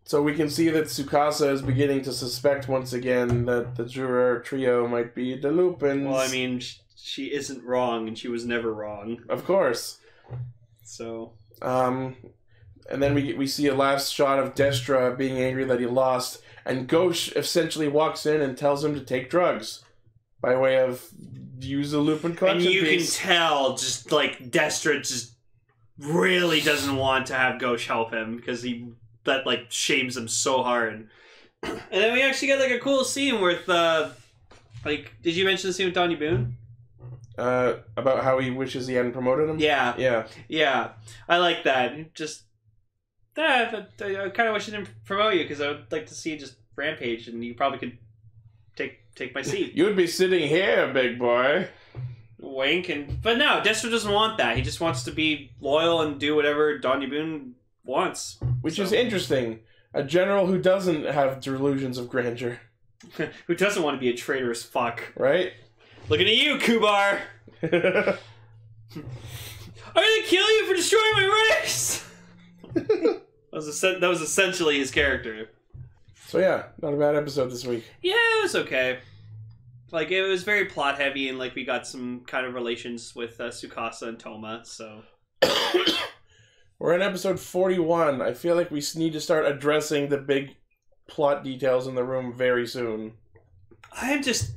So we can see that Tsukasa is beginning to suspect once again that the Juror trio might be the Lupins. Well, I mean, she isn't wrong, and she was never wrong. Of course. So. And then we see a last shot of Destra being angry that he lost, and Gauche essentially walks in and tells him to take drugs by way of use a Lupin collection And you piece. can tell, just like Destra just really doesn't want to have Gauche help him because that shames him so hard. And then we actually get a cool scene with did you mention the scene with Donnie Boone? About how he wishes he hadn't promoted him? Yeah. I like that. Just I kind of wish he didn't promote you because I would like to see you just rampage, and you probably could take my seat. You'd be sitting here, big boy. Wink. But no, Destra doesn't want that. He just wants to be loyal and do whatever Donnie Boone wants. Which is interesting. A general who doesn't have delusions of grandeur. Who doesn't want to be a traitorous fuck. Right? Looking at you, Kubar! I'm gonna kill you for destroying my race! That was essentially his character. So yeah, not a bad episode this week. Yeah, it was okay. It was very plot heavy, and we got some kind of relations with Tsukasa and Toma, so... We're in episode 41. I feel like we need to start addressing the big plot details in the room very soon. I'm just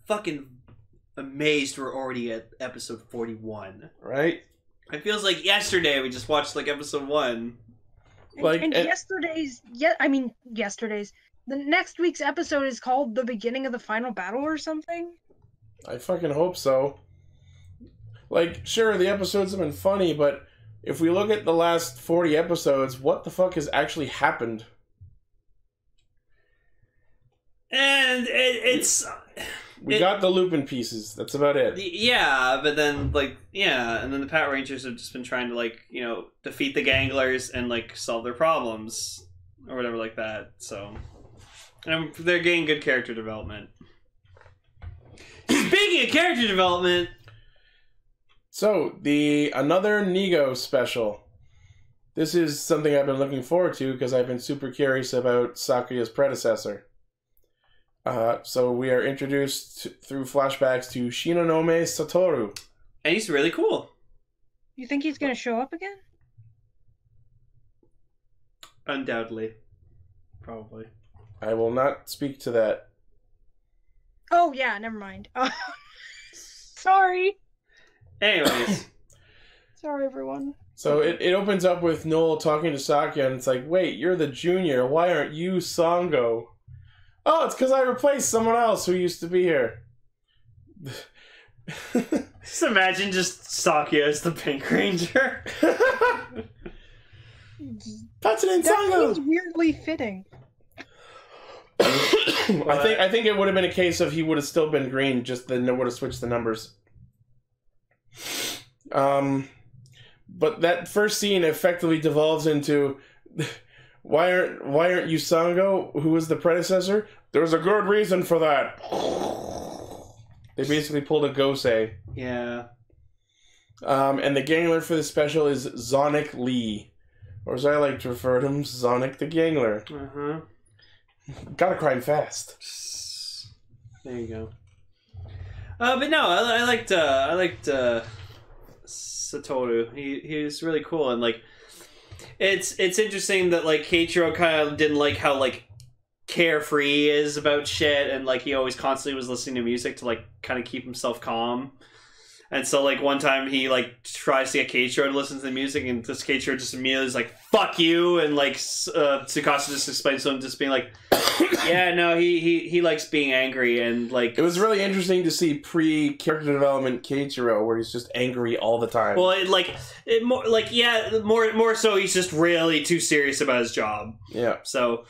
fucking amazed we're already at episode 41. Right? It feels like yesterday we just watched episode 1. Yesterday's... The next week's episode is called The Beginning of the Final Battle or something? I fucking hope so. Sure, the episodes have been funny, but if we look at the last 40 episodes, what the fuck has actually happened? And it's... We got the Lupin pieces. That's about it. Yeah, but then, and then the Patrangers have just been trying to, defeat the Ganglers and, solve their problems. Or whatever like that, so... And they're getting good character development. Speaking of character development... So, another Nigo special. This is something I've been looking forward to because I've been super curious about Sakuya's predecessor. So we are introduced through flashbacks to Shinonome Satoru. And he's really cool. You think he's going to show up again? Undoubtedly. Probably. I will not speak to that. Oh, yeah, never mind. Sorry. Anyways. Sorry, everyone. So it opens up with Noel talking to Sakuya, and it's like, wait, you're the junior. Why aren't you Sango? Oh, it's because I replaced someone else who used to be here. Just imagine Sakuya as the Pink Ranger. Patren That Sango! seems weirdly fitting. I think it would have been a case of he would have still been green, just then they would have switched the numbers. But that first scene effectively devolves into why aren't you Sango, who was the predecessor? There's a good reason for that. They basically pulled a Gosei. Yeah. And the Gangler for the special is Zonic Lee. Or as I like to refer to him, Zonic the Gangler. Uh-huh. Gotta crime fast. There you go. But no, I liked Satoru. He was really cool, and it's interesting that Keiichiro kind of didn't like how carefree he is about shit, and he always constantly was listening to music to kind of keep himself calm. And so one time he tries to get Keiichiro to listen to the music, and this Keiichiro just immediately is like, fuck you, and Tsukasa just explains to him, just being like, yeah, no, he likes being angry, and it was really interesting to see pre-character development Keiichiro where he's just angry all the time. Well, more so he's just really too serious about his job. Yeah. So,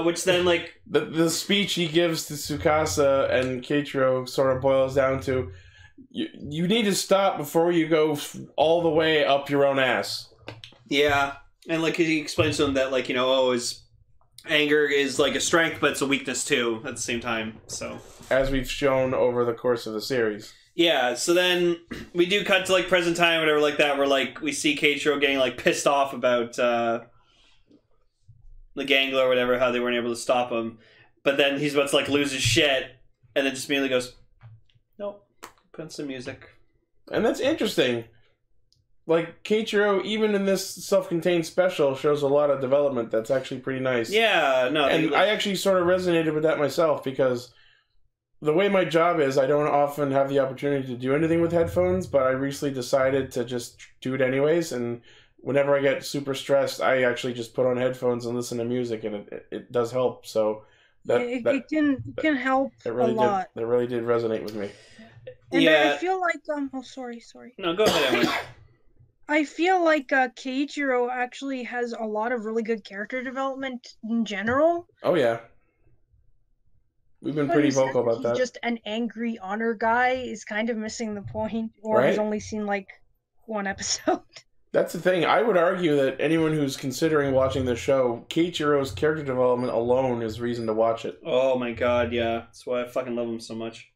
which then the speech he gives to Tsukasa and Keiichiro sort of boils down to, you need to stop before you go all the way up your own ass. Yeah, and he explains to him that anger is like a strength, but it's a weakness too at the same time. So as we've shown over the course of the series. Yeah, so then we do cut to like present time, whatever like that, where like we see Keiichiro getting like pissed off about the Gangler or whatever, how they weren't able to stop him. But then he's about to like lose his shit, and then just immediately goes, nope, put in some music. And that's interesting. Like, Keiichiro, even in this self-contained special, shows a lot of development that's actually pretty nice. Yeah, no. And I actually sort of resonated with that myself, because the way my job is, I don't often have the opportunity to do anything with headphones, but I recently decided to just do it anyways, and whenever I get super stressed, I actually just put on headphones and listen to music, and it does help, so... It can help a lot. It really did resonate with me. And I feel like sorry. No, go ahead, Emily. I feel like Keiichiro actually has a lot of really good character development in general. Oh yeah, we've been pretty vocal about that. Just an angry honor guy is kind of missing the point, or has only seen like one episode. That's the thing. I would argue that anyone who's considering watching the show, Keiichiro's character development alone is reason to watch it. Oh my god, yeah. That's why I fucking love him so much.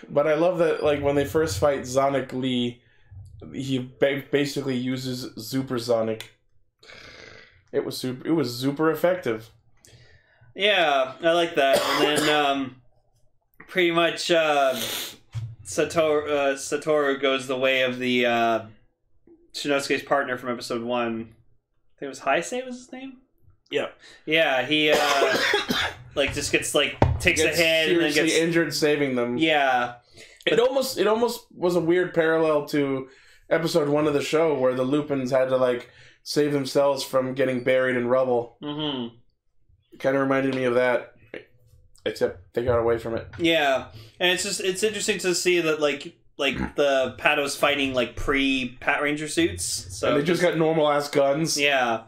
But I love that, like, when they first fight Sonic Lee, he basically uses Super Sonic. It was super effective. Yeah, I like that. And then, pretty much, Satoru goes the way of the, Shinosuke's partner from episode 1. I think it was Heisei was his name? Yeah. Yeah, he, like, just gets, like, takes a hit and then gets injured saving them. Yeah. It almost was a weird parallel to episode 1 of the show, where the Lupins had to, like, save themselves from getting buried in rubble. Mm-hmm. Kind of reminded me of that, except they got away from it. Yeah. And it's interesting to see that, like the Pato's fighting like pre-Patranger suits. So and they just got normal ass guns. Yeah.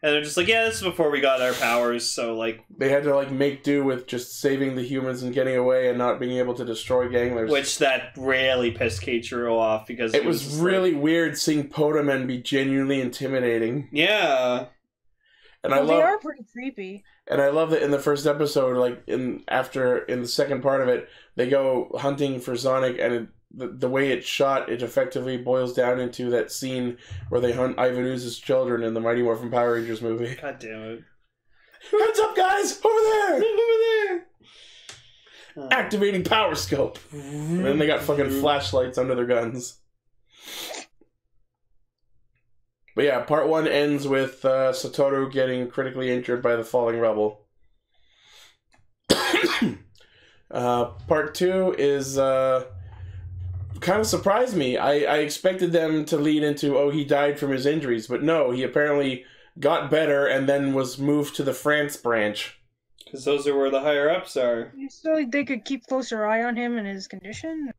And they're just like, yeah, this is before we got our powers, so like they had to like make do with just saving the humans and getting away and not being able to destroy Ganglers. Which that really pissed Keiichiro off, because it was really weird seeing Potamen be genuinely intimidating. Yeah. And they are pretty creepy. And I love that in the first episode, like in the second part of it, they go hunting for Sonic, and the way it's shot, it effectively boils down into that scene where they hunt Ivan Ooze's children in the Mighty Morphin Power Rangers movie. God damn it. Heads up, guys! Over there! Over there! Activating Power Scope. And then they got fucking flashlights under their guns. But yeah, part 1 ends with Satoru getting critically injured by the falling rubble. Part 2 is... kind of surprised me. I expected them to lead into, oh, he died from his injuries, but no, he apparently got better and then was moved to the France branch. Because those are where the higher ups are. So they could keep closer eye on him and his condition.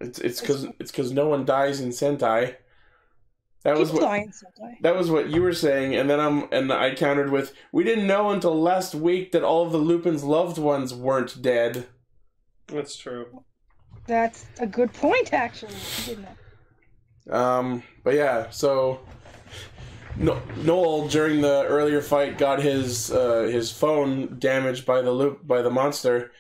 It's because no one dies in Sentai. That was what you were saying, and then I countered with, we didn't know until last week that all of the Lupin's loved ones weren't dead. That's true. That's a good point, actually. But yeah, so Noel during the earlier fight got his phone damaged by the monster,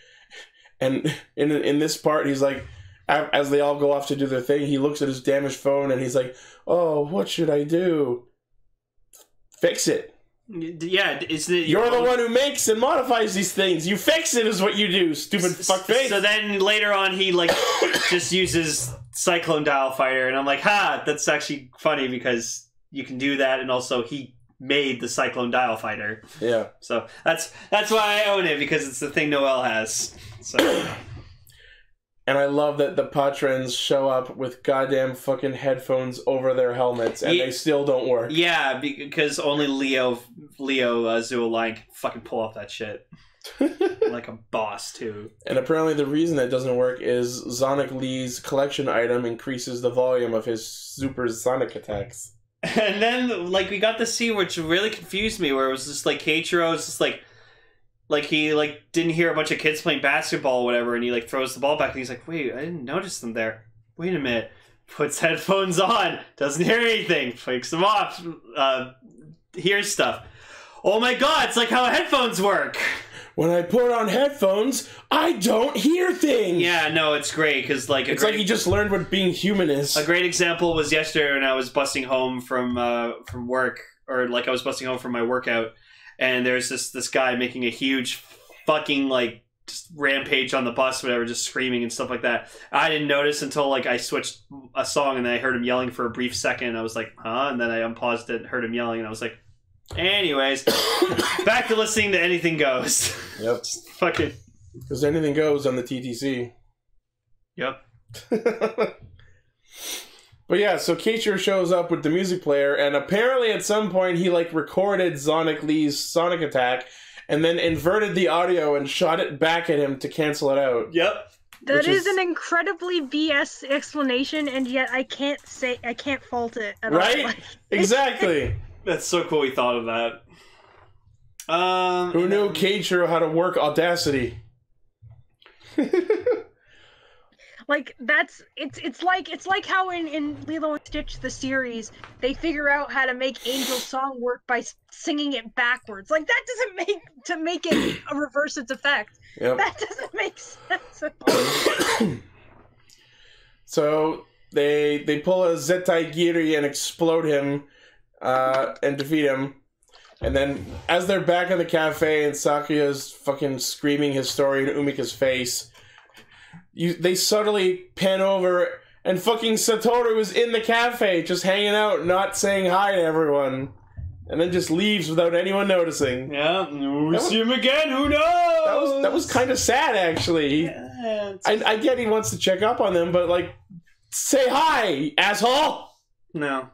and in this part he's like, as they all go off to do their thing, he looks at his damaged phone and he's like, "Oh, what should I do? Fix it." Yeah, isn't it? You're the one who makes and modifies these things. You fix it is what you do, stupid fuckface. So then later on, he like just uses Cyclone Dial Fighter, and I'm like, ha, that's actually funny because you can do that, and also he made the Cyclone Dial Fighter. Yeah. So that's why I own it, because it's the thing Noel has. So. And I love that the Patrons show up with goddamn fucking headphones over their helmets, and they still don't work. Yeah, because only Leo Zuoline can fucking pull off that shit. Like a boss, too. And apparently the reason that doesn't work is Sonic Lee's collection item increases the volume of his super Sonic attacks. And then, like, we got the scene which really confused me, where it was just like Keiichiro is just like he like didn't hear a bunch of kids playing basketball or whatever, and he like throws the ball back, and he's like, wait, I didn't notice them there. Wait a minute. Puts headphones on, doesn't hear anything, takes them off, hears stuff. oh my god, it's like how headphones work. When I put on headphones, I don't hear things. Yeah, no, it's great because like it's like he just learned what being human is. A great example was yesterday when I was busting home from work, or like I was busting home from my workout, and there's this guy making a huge fucking like just rampage on the bus, whatever, just screaming and stuff like that. I didn't notice until like I switched a song and then I heard him yelling for a brief second. I was like, huh? And then I unpaused it and heard him yelling and I was like, anyways, back to listening to Anything Goes. Yep. Just fucking. Because anything goes on the TTC. Yep. But yeah, so Keiichiro shows up with the music player, and apparently at some point he like recorded Sonic Lee's Sonic Attack, and then inverted the audio and shot it back at him to cancel it out. Yep. That is an incredibly BS explanation, and yet I can't fault it at all. Right? Exactly. That's so cool he thought of that. Who knew Keiichiro how to work Audacity? Like it's like how in Lilo and Stitch the series they figure out how to make Angel's song work by singing it backwards. Like that doesn't make it reverse its effect. Yep. That doesn't make sense at all. So they pull a Zettai Giri and explode him and defeat him. And then as they're back in the cafe and Sakuya's fucking screaming his story in Umika's face, they subtly pan over and fucking Satoru is in the cafe just hanging out, not saying hi to everyone. And then just leaves without anyone noticing. Yeah, we see him again, who knows? That was kind of sad, actually. Yeah, I get he wants to check up on them, but like, say hi, asshole! No.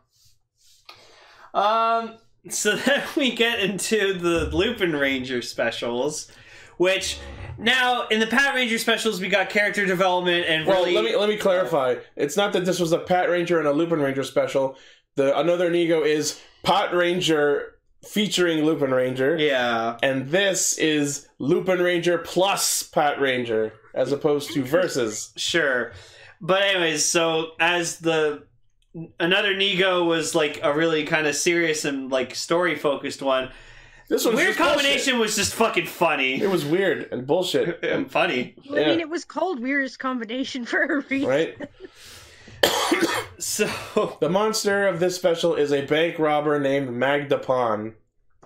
So then we get into the Lupinranger specials, which now in the Patranger specials we got character development and really. Well, let me clarify. It's not that this was a Patranger and a Lupinranger special. Another Nigo is Patranger featuring Lupinranger. Yeah. And this is Lupinranger plus Patranger, as opposed to Versus. Sure. But anyways, so as another Nigo was like a really kind of serious and like story focused one. This one's Weird Combination was just fucking funny. It was weird and bullshit and funny. Well, I mean, it was called Weirdest Combination for a reason. Right? So the monster of this special is a bank robber named Magdapan,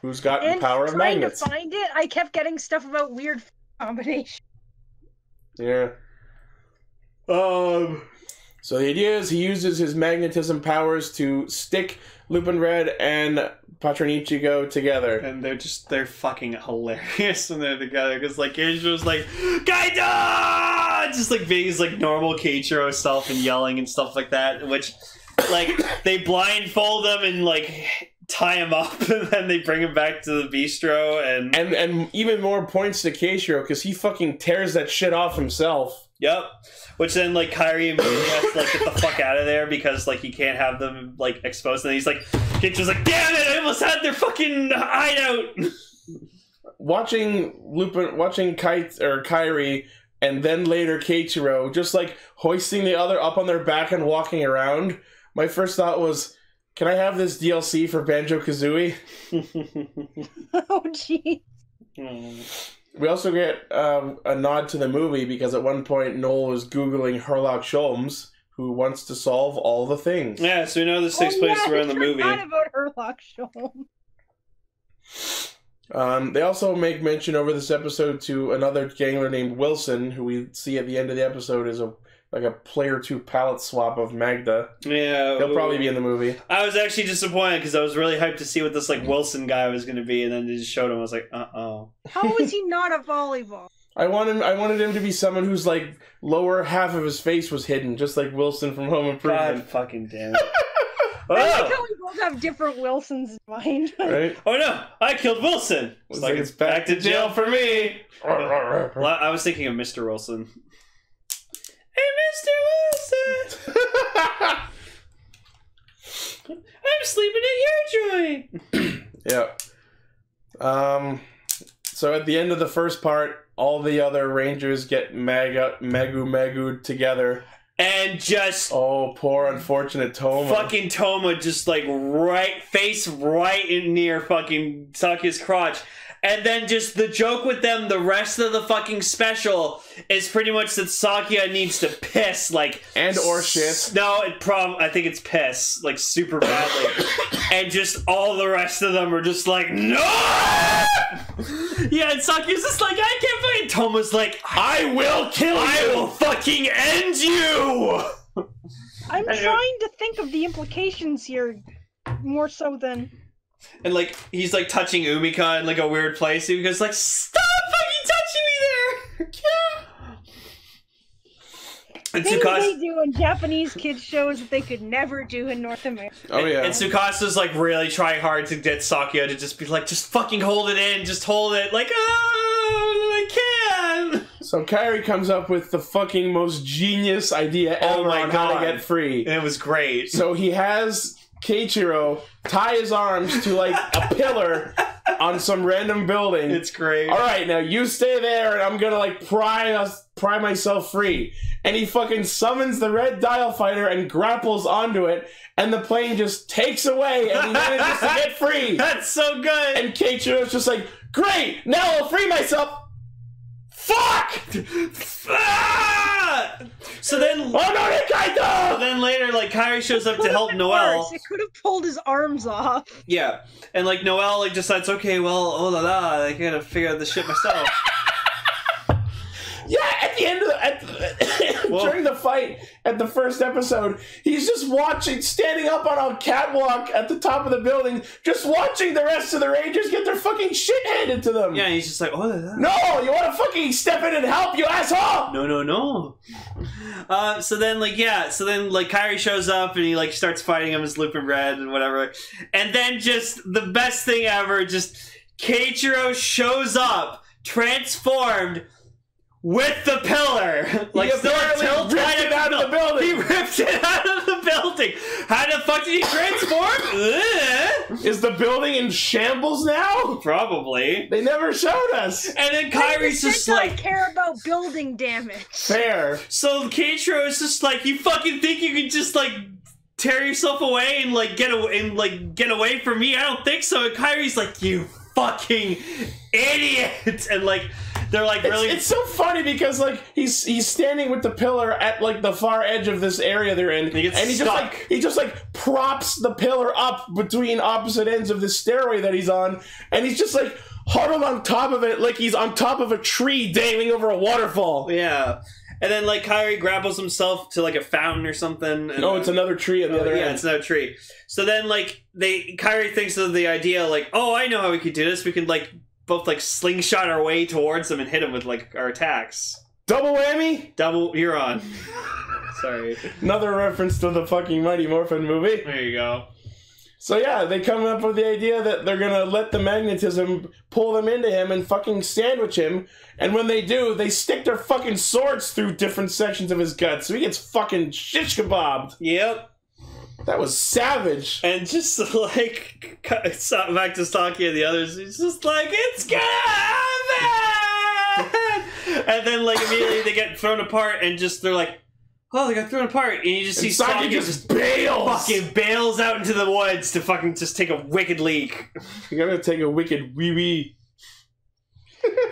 who's got the power of magnets. Trying to find it, I kept getting stuff about Weird Combination. Yeah. So the idea is he uses his magnetism powers to stick Lupin Red and PatrenNigo together. And they're fucking hilarious when they're together, because like Keiichiro's like, Kaitou! Just like being his like normal Keiichiro self and yelling and stuff like that, which like they blindfold him and like tie him up and then they bring him back to the bistro and even more points to Keiichiro because he fucking tears that shit off himself. Yep. Which then, like, Kairi immediately has to, like, get the fuck out of there because, like, he can't have them, like, exposed. And he's like, Keiichiro's like, damn it, I almost had their fucking hideout! Watching Kairi, and then later Keiichiro, just, like, hoisting the other up on their back and walking around, my first thought was, can I have this DLC for Banjo-Kazooie? Oh, jeez. We also get a nod to the movie because at one point Noel is Googling Herlock Sholmes, who wants to solve all the things. Yeah, so we know this takes place around the movie. I forgot about Herlock Sholmes. They also make mention over this episode to another gangler named Wilson, who we see at the end of the episode is a player 2 palette swap of Magda. Yeah. He'll probably be in the movie. I was actually disappointed because I was really hyped to see what this like Wilson guy was going to be, and then they just showed him. I was like, uh-oh. How was he not a volleyball? I wanted him to be someone whose like lower half of his face was hidden, just like Wilson from Home Improvement. God fucking damn it. I like how we both have different Wilsons in mind. Right? Oh no, I killed Wilson. It's like it's back to jail for me. Well, I was thinking of Mr. Wilson. Hey, Mr. Wilson! I'm sleeping at your joint! Yeah. So at the end of the first part, all the other Rangers get Magu together. and just oh, poor unfortunate Toma. fucking Toma just like face right in near fucking Sakia's crotch. And then just the joke with them the rest of the fucking special is pretty much that Sakia needs to piss, like... And or shit. No, I think it's piss, like, super badly. And just all the rest of them are just like, no! Yeah, and Sakia's just like, I can't fucking... Toma's like, I will kill you! I will fucking end you! I'm trying to think of the implications here more so than... And, like, he's, like, touching Umika in, like, a weird place. Umika's like, stop fucking touching me there! And things they do in Japanese kids shows that they could never do in North America. Oh, yeah. And Tsukasa's, like, really trying hard to get Sakia to just be like, just fucking hold it in, just hold it. Like, oh, I can! So Kairi comes up with the fucking most genius idea ever on how to get free. And it was great. So he has... Keiichiro tie his arms to like a pillar on some random building. It's great. All right, now you stay there, and I'm gonna like pry myself free. And he fucking summons the red dial fighter and grapples onto it, and the plane just takes away, and he manages to get free. That's so good. And Keiichiro's just like, great, now I'll free myself. Fuck! Ah! So then, oh no, Kaitou! So then later, like Kairi shows up to help Noelle. It could have pulled his arms off. Yeah, and like Noelle like decides, okay, well, oh la la, I gotta figure out this shit myself. Yeah, at the end of during the fight at the first episode, he's just watching, standing up on a catwalk at the top of the building, just watching the rest of the Rangers get their fucking shit handed to them. Yeah, and he's just like, oh, la, la. No, you want to fucking step in and help, you asshole? No. So then Kairi shows up and he like starts fighting him as Lupin Red and whatever, and then just the best thing ever, just Keiichiro shows up transformed. With the pillar! Like, still a tilt right it out of the building! He ripped it out of the building! How the fuck did he transform? Is the building in shambles now? Probably. They never showed us! And then Kairi's just like... care about building damage. Fair. So Keiichiro is just like, you fucking think you can just, like, tear yourself away and, like, get away from me? I don't think so. And Kairi's like, you fucking idiot! And, like... They're like really. It's so funny because like he's standing with the pillar at like the far edge of this area they're in, and he just like props the pillar up between opposite ends of this stairway that he's on, and he's just like huddled on top of it like he's on top of a tree dangling over a waterfall. Yeah. And then like Kairi grapples himself to like a fountain or something. And, it's another tree on the other end. Yeah, it's another tree. So then like Kairi thinks of the idea like, oh, I know how we could do this. We could like both like slingshot our way towards them and hit them with like our attacks. Double whammy? You're on. Sorry. Another reference to the fucking Mighty Morphin movie. There you go. So yeah, they come up with the idea that they're gonna let the magnetism pull them into him and fucking sandwich him, and when they do, they stick their fucking swords through different sections of his gut, so he gets fucking shish kebabbed. Yep. That was savage. And just like back to Sakia and the others, it's just like, it's gonna happen! And then like immediately they get thrown apart and just they're like, oh, they got thrown apart, and you just see Sakia just fucking bails out into the woods to fucking just take a wicked leak. You're gonna take a wicked wee-wee.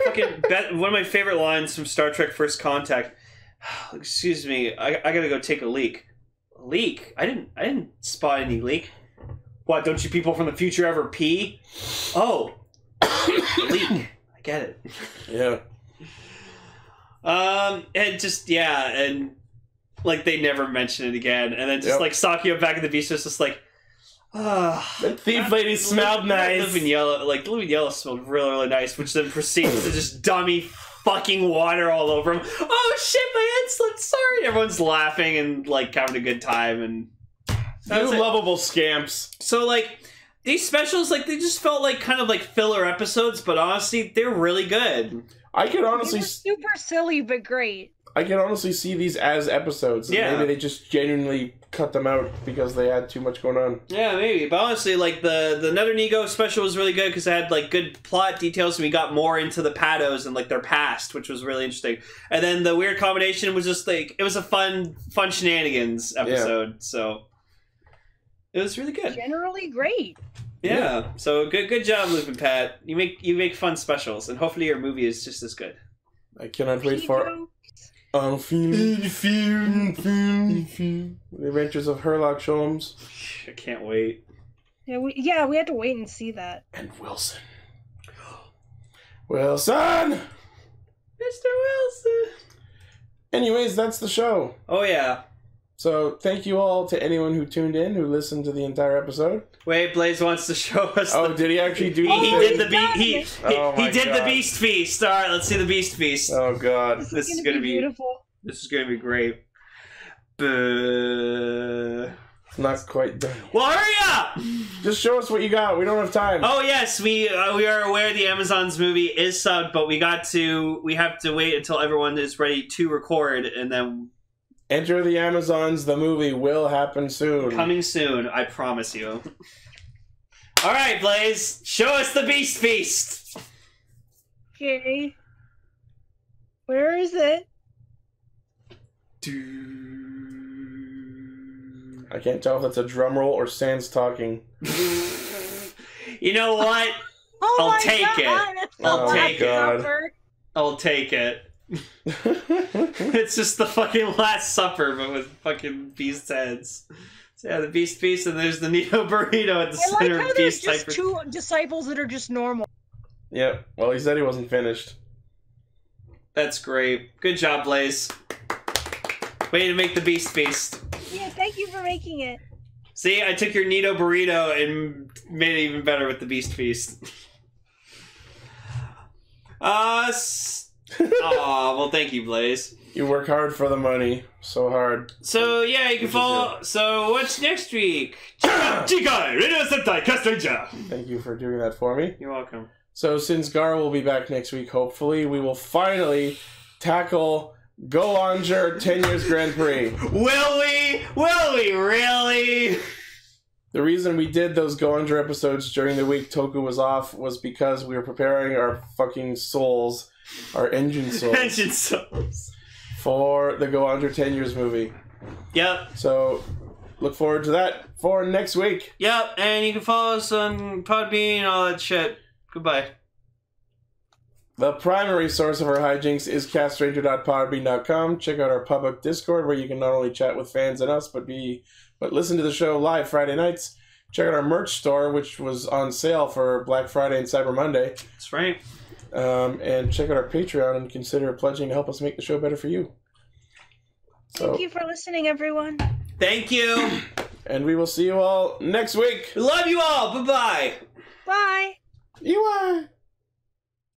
Fucking one of my favorite lines from Star Trek First Contact. Excuse me, I gotta go take a leak. Leak? I didn't spot any leak. What, don't you people from the future ever pee? Oh. Leak. I get it. Yeah. And just, yeah, and like they never mention it again. And then just like Sakia back at the beach was just like, the thief lady smelled nice. Living Yellow smelled really, really nice, which then proceeds to just dummy fucking water all over him. Oh shit, my head slipped, sorry. Everyone's laughing and like having a good time, and you lovable scamps. So like these specials, like they just felt like kind of like filler episodes, but honestly they're really good. I could honestly super silly but great. I can honestly see these as episodes. Yeah. Maybe they just genuinely cut them out because they had too much going on. Yeah, maybe. But honestly, like, the Another Nigo special was really good because it had, like, good plot details and we got more into the Patos and, like, their past, which was really interesting. And then the weird combination was just, like, it was a fun shenanigans episode, so... It was really good. Generally great. Yeah. So good job, Lupin Pat. You make fun specials, and hopefully your movie is just as good. I cannot wait for the Adventures of Herlock Sholmes. I can't wait. Yeah, we had to wait and see that. And Wilson. Wilson! Mr. Wilson! Anyways, that's the show. Oh, yeah. So, thank you all to anyone who tuned in, who listened to the entire episode. Wait, Blaze wants to show us. Oh, did he actually do? He did the the Beast Feast. All right, let's see the Beast Feast. Oh God, This is gonna be beautiful. This is gonna be great. Buh. Not quite done. Well, hurry up! Just show us what you got. We don't have time. Oh yes, we are aware the Amazon's movie is subbed, but we have to wait until everyone is ready to record, and then. Enter the Amazons. The movie will happen soon. Coming soon, I promise you. All right, Blaze, show us the Beast Feast. Okay. Where is it? I can't tell if that's a drum roll or Sans talking. You know what? I'll take it. I'll take it. I'll take it. It's just the fucking Last Supper, but with fucking beast heads. So yeah, the Beast Feast, and there's the Nido burrito at the center like how of there's Beast just Hyper. 2 disciples that are just normal. Yep. Well, he said he wasn't finished. That's great. Good job, Blaze. Way to make the Beast Feast. Yeah, thank you for making it. See, I took your Nido burrito and made it even better with the Beast Feast. Well, thank you, Blaze. You work hard for the money. So hard. So, yeah, you can follow... So, what's next week? Sentai Castranger. Thank you for doing that for me. You're welcome. So, since Gar will be back next week, hopefully, we will finally tackle Go-Onger 10 Years Grand Prix. Will we? Will we really? The reason we did those Go-Onger episodes during the week Toku was off was because we were preparing our fucking souls, our engine souls, for the Go-Onger 10 Years movie. Yep. So, look forward to that for next week. Yep, and you can follow us on Podbean and all that shit. Goodbye. The primary source of our hijinks is castranger.podbean.com. Check out our public Discord where you can not only chat with fans and us, but listen to the show live Friday nights. Check out our merch store, which was on sale for Black Friday and Cyber Monday. That's right. And check out our Patreon and consider pledging to help us make the show better for you. Thank you for listening, everyone. Thank you. And we will see you all next week. Love you all. Bye-bye. Bye. You are.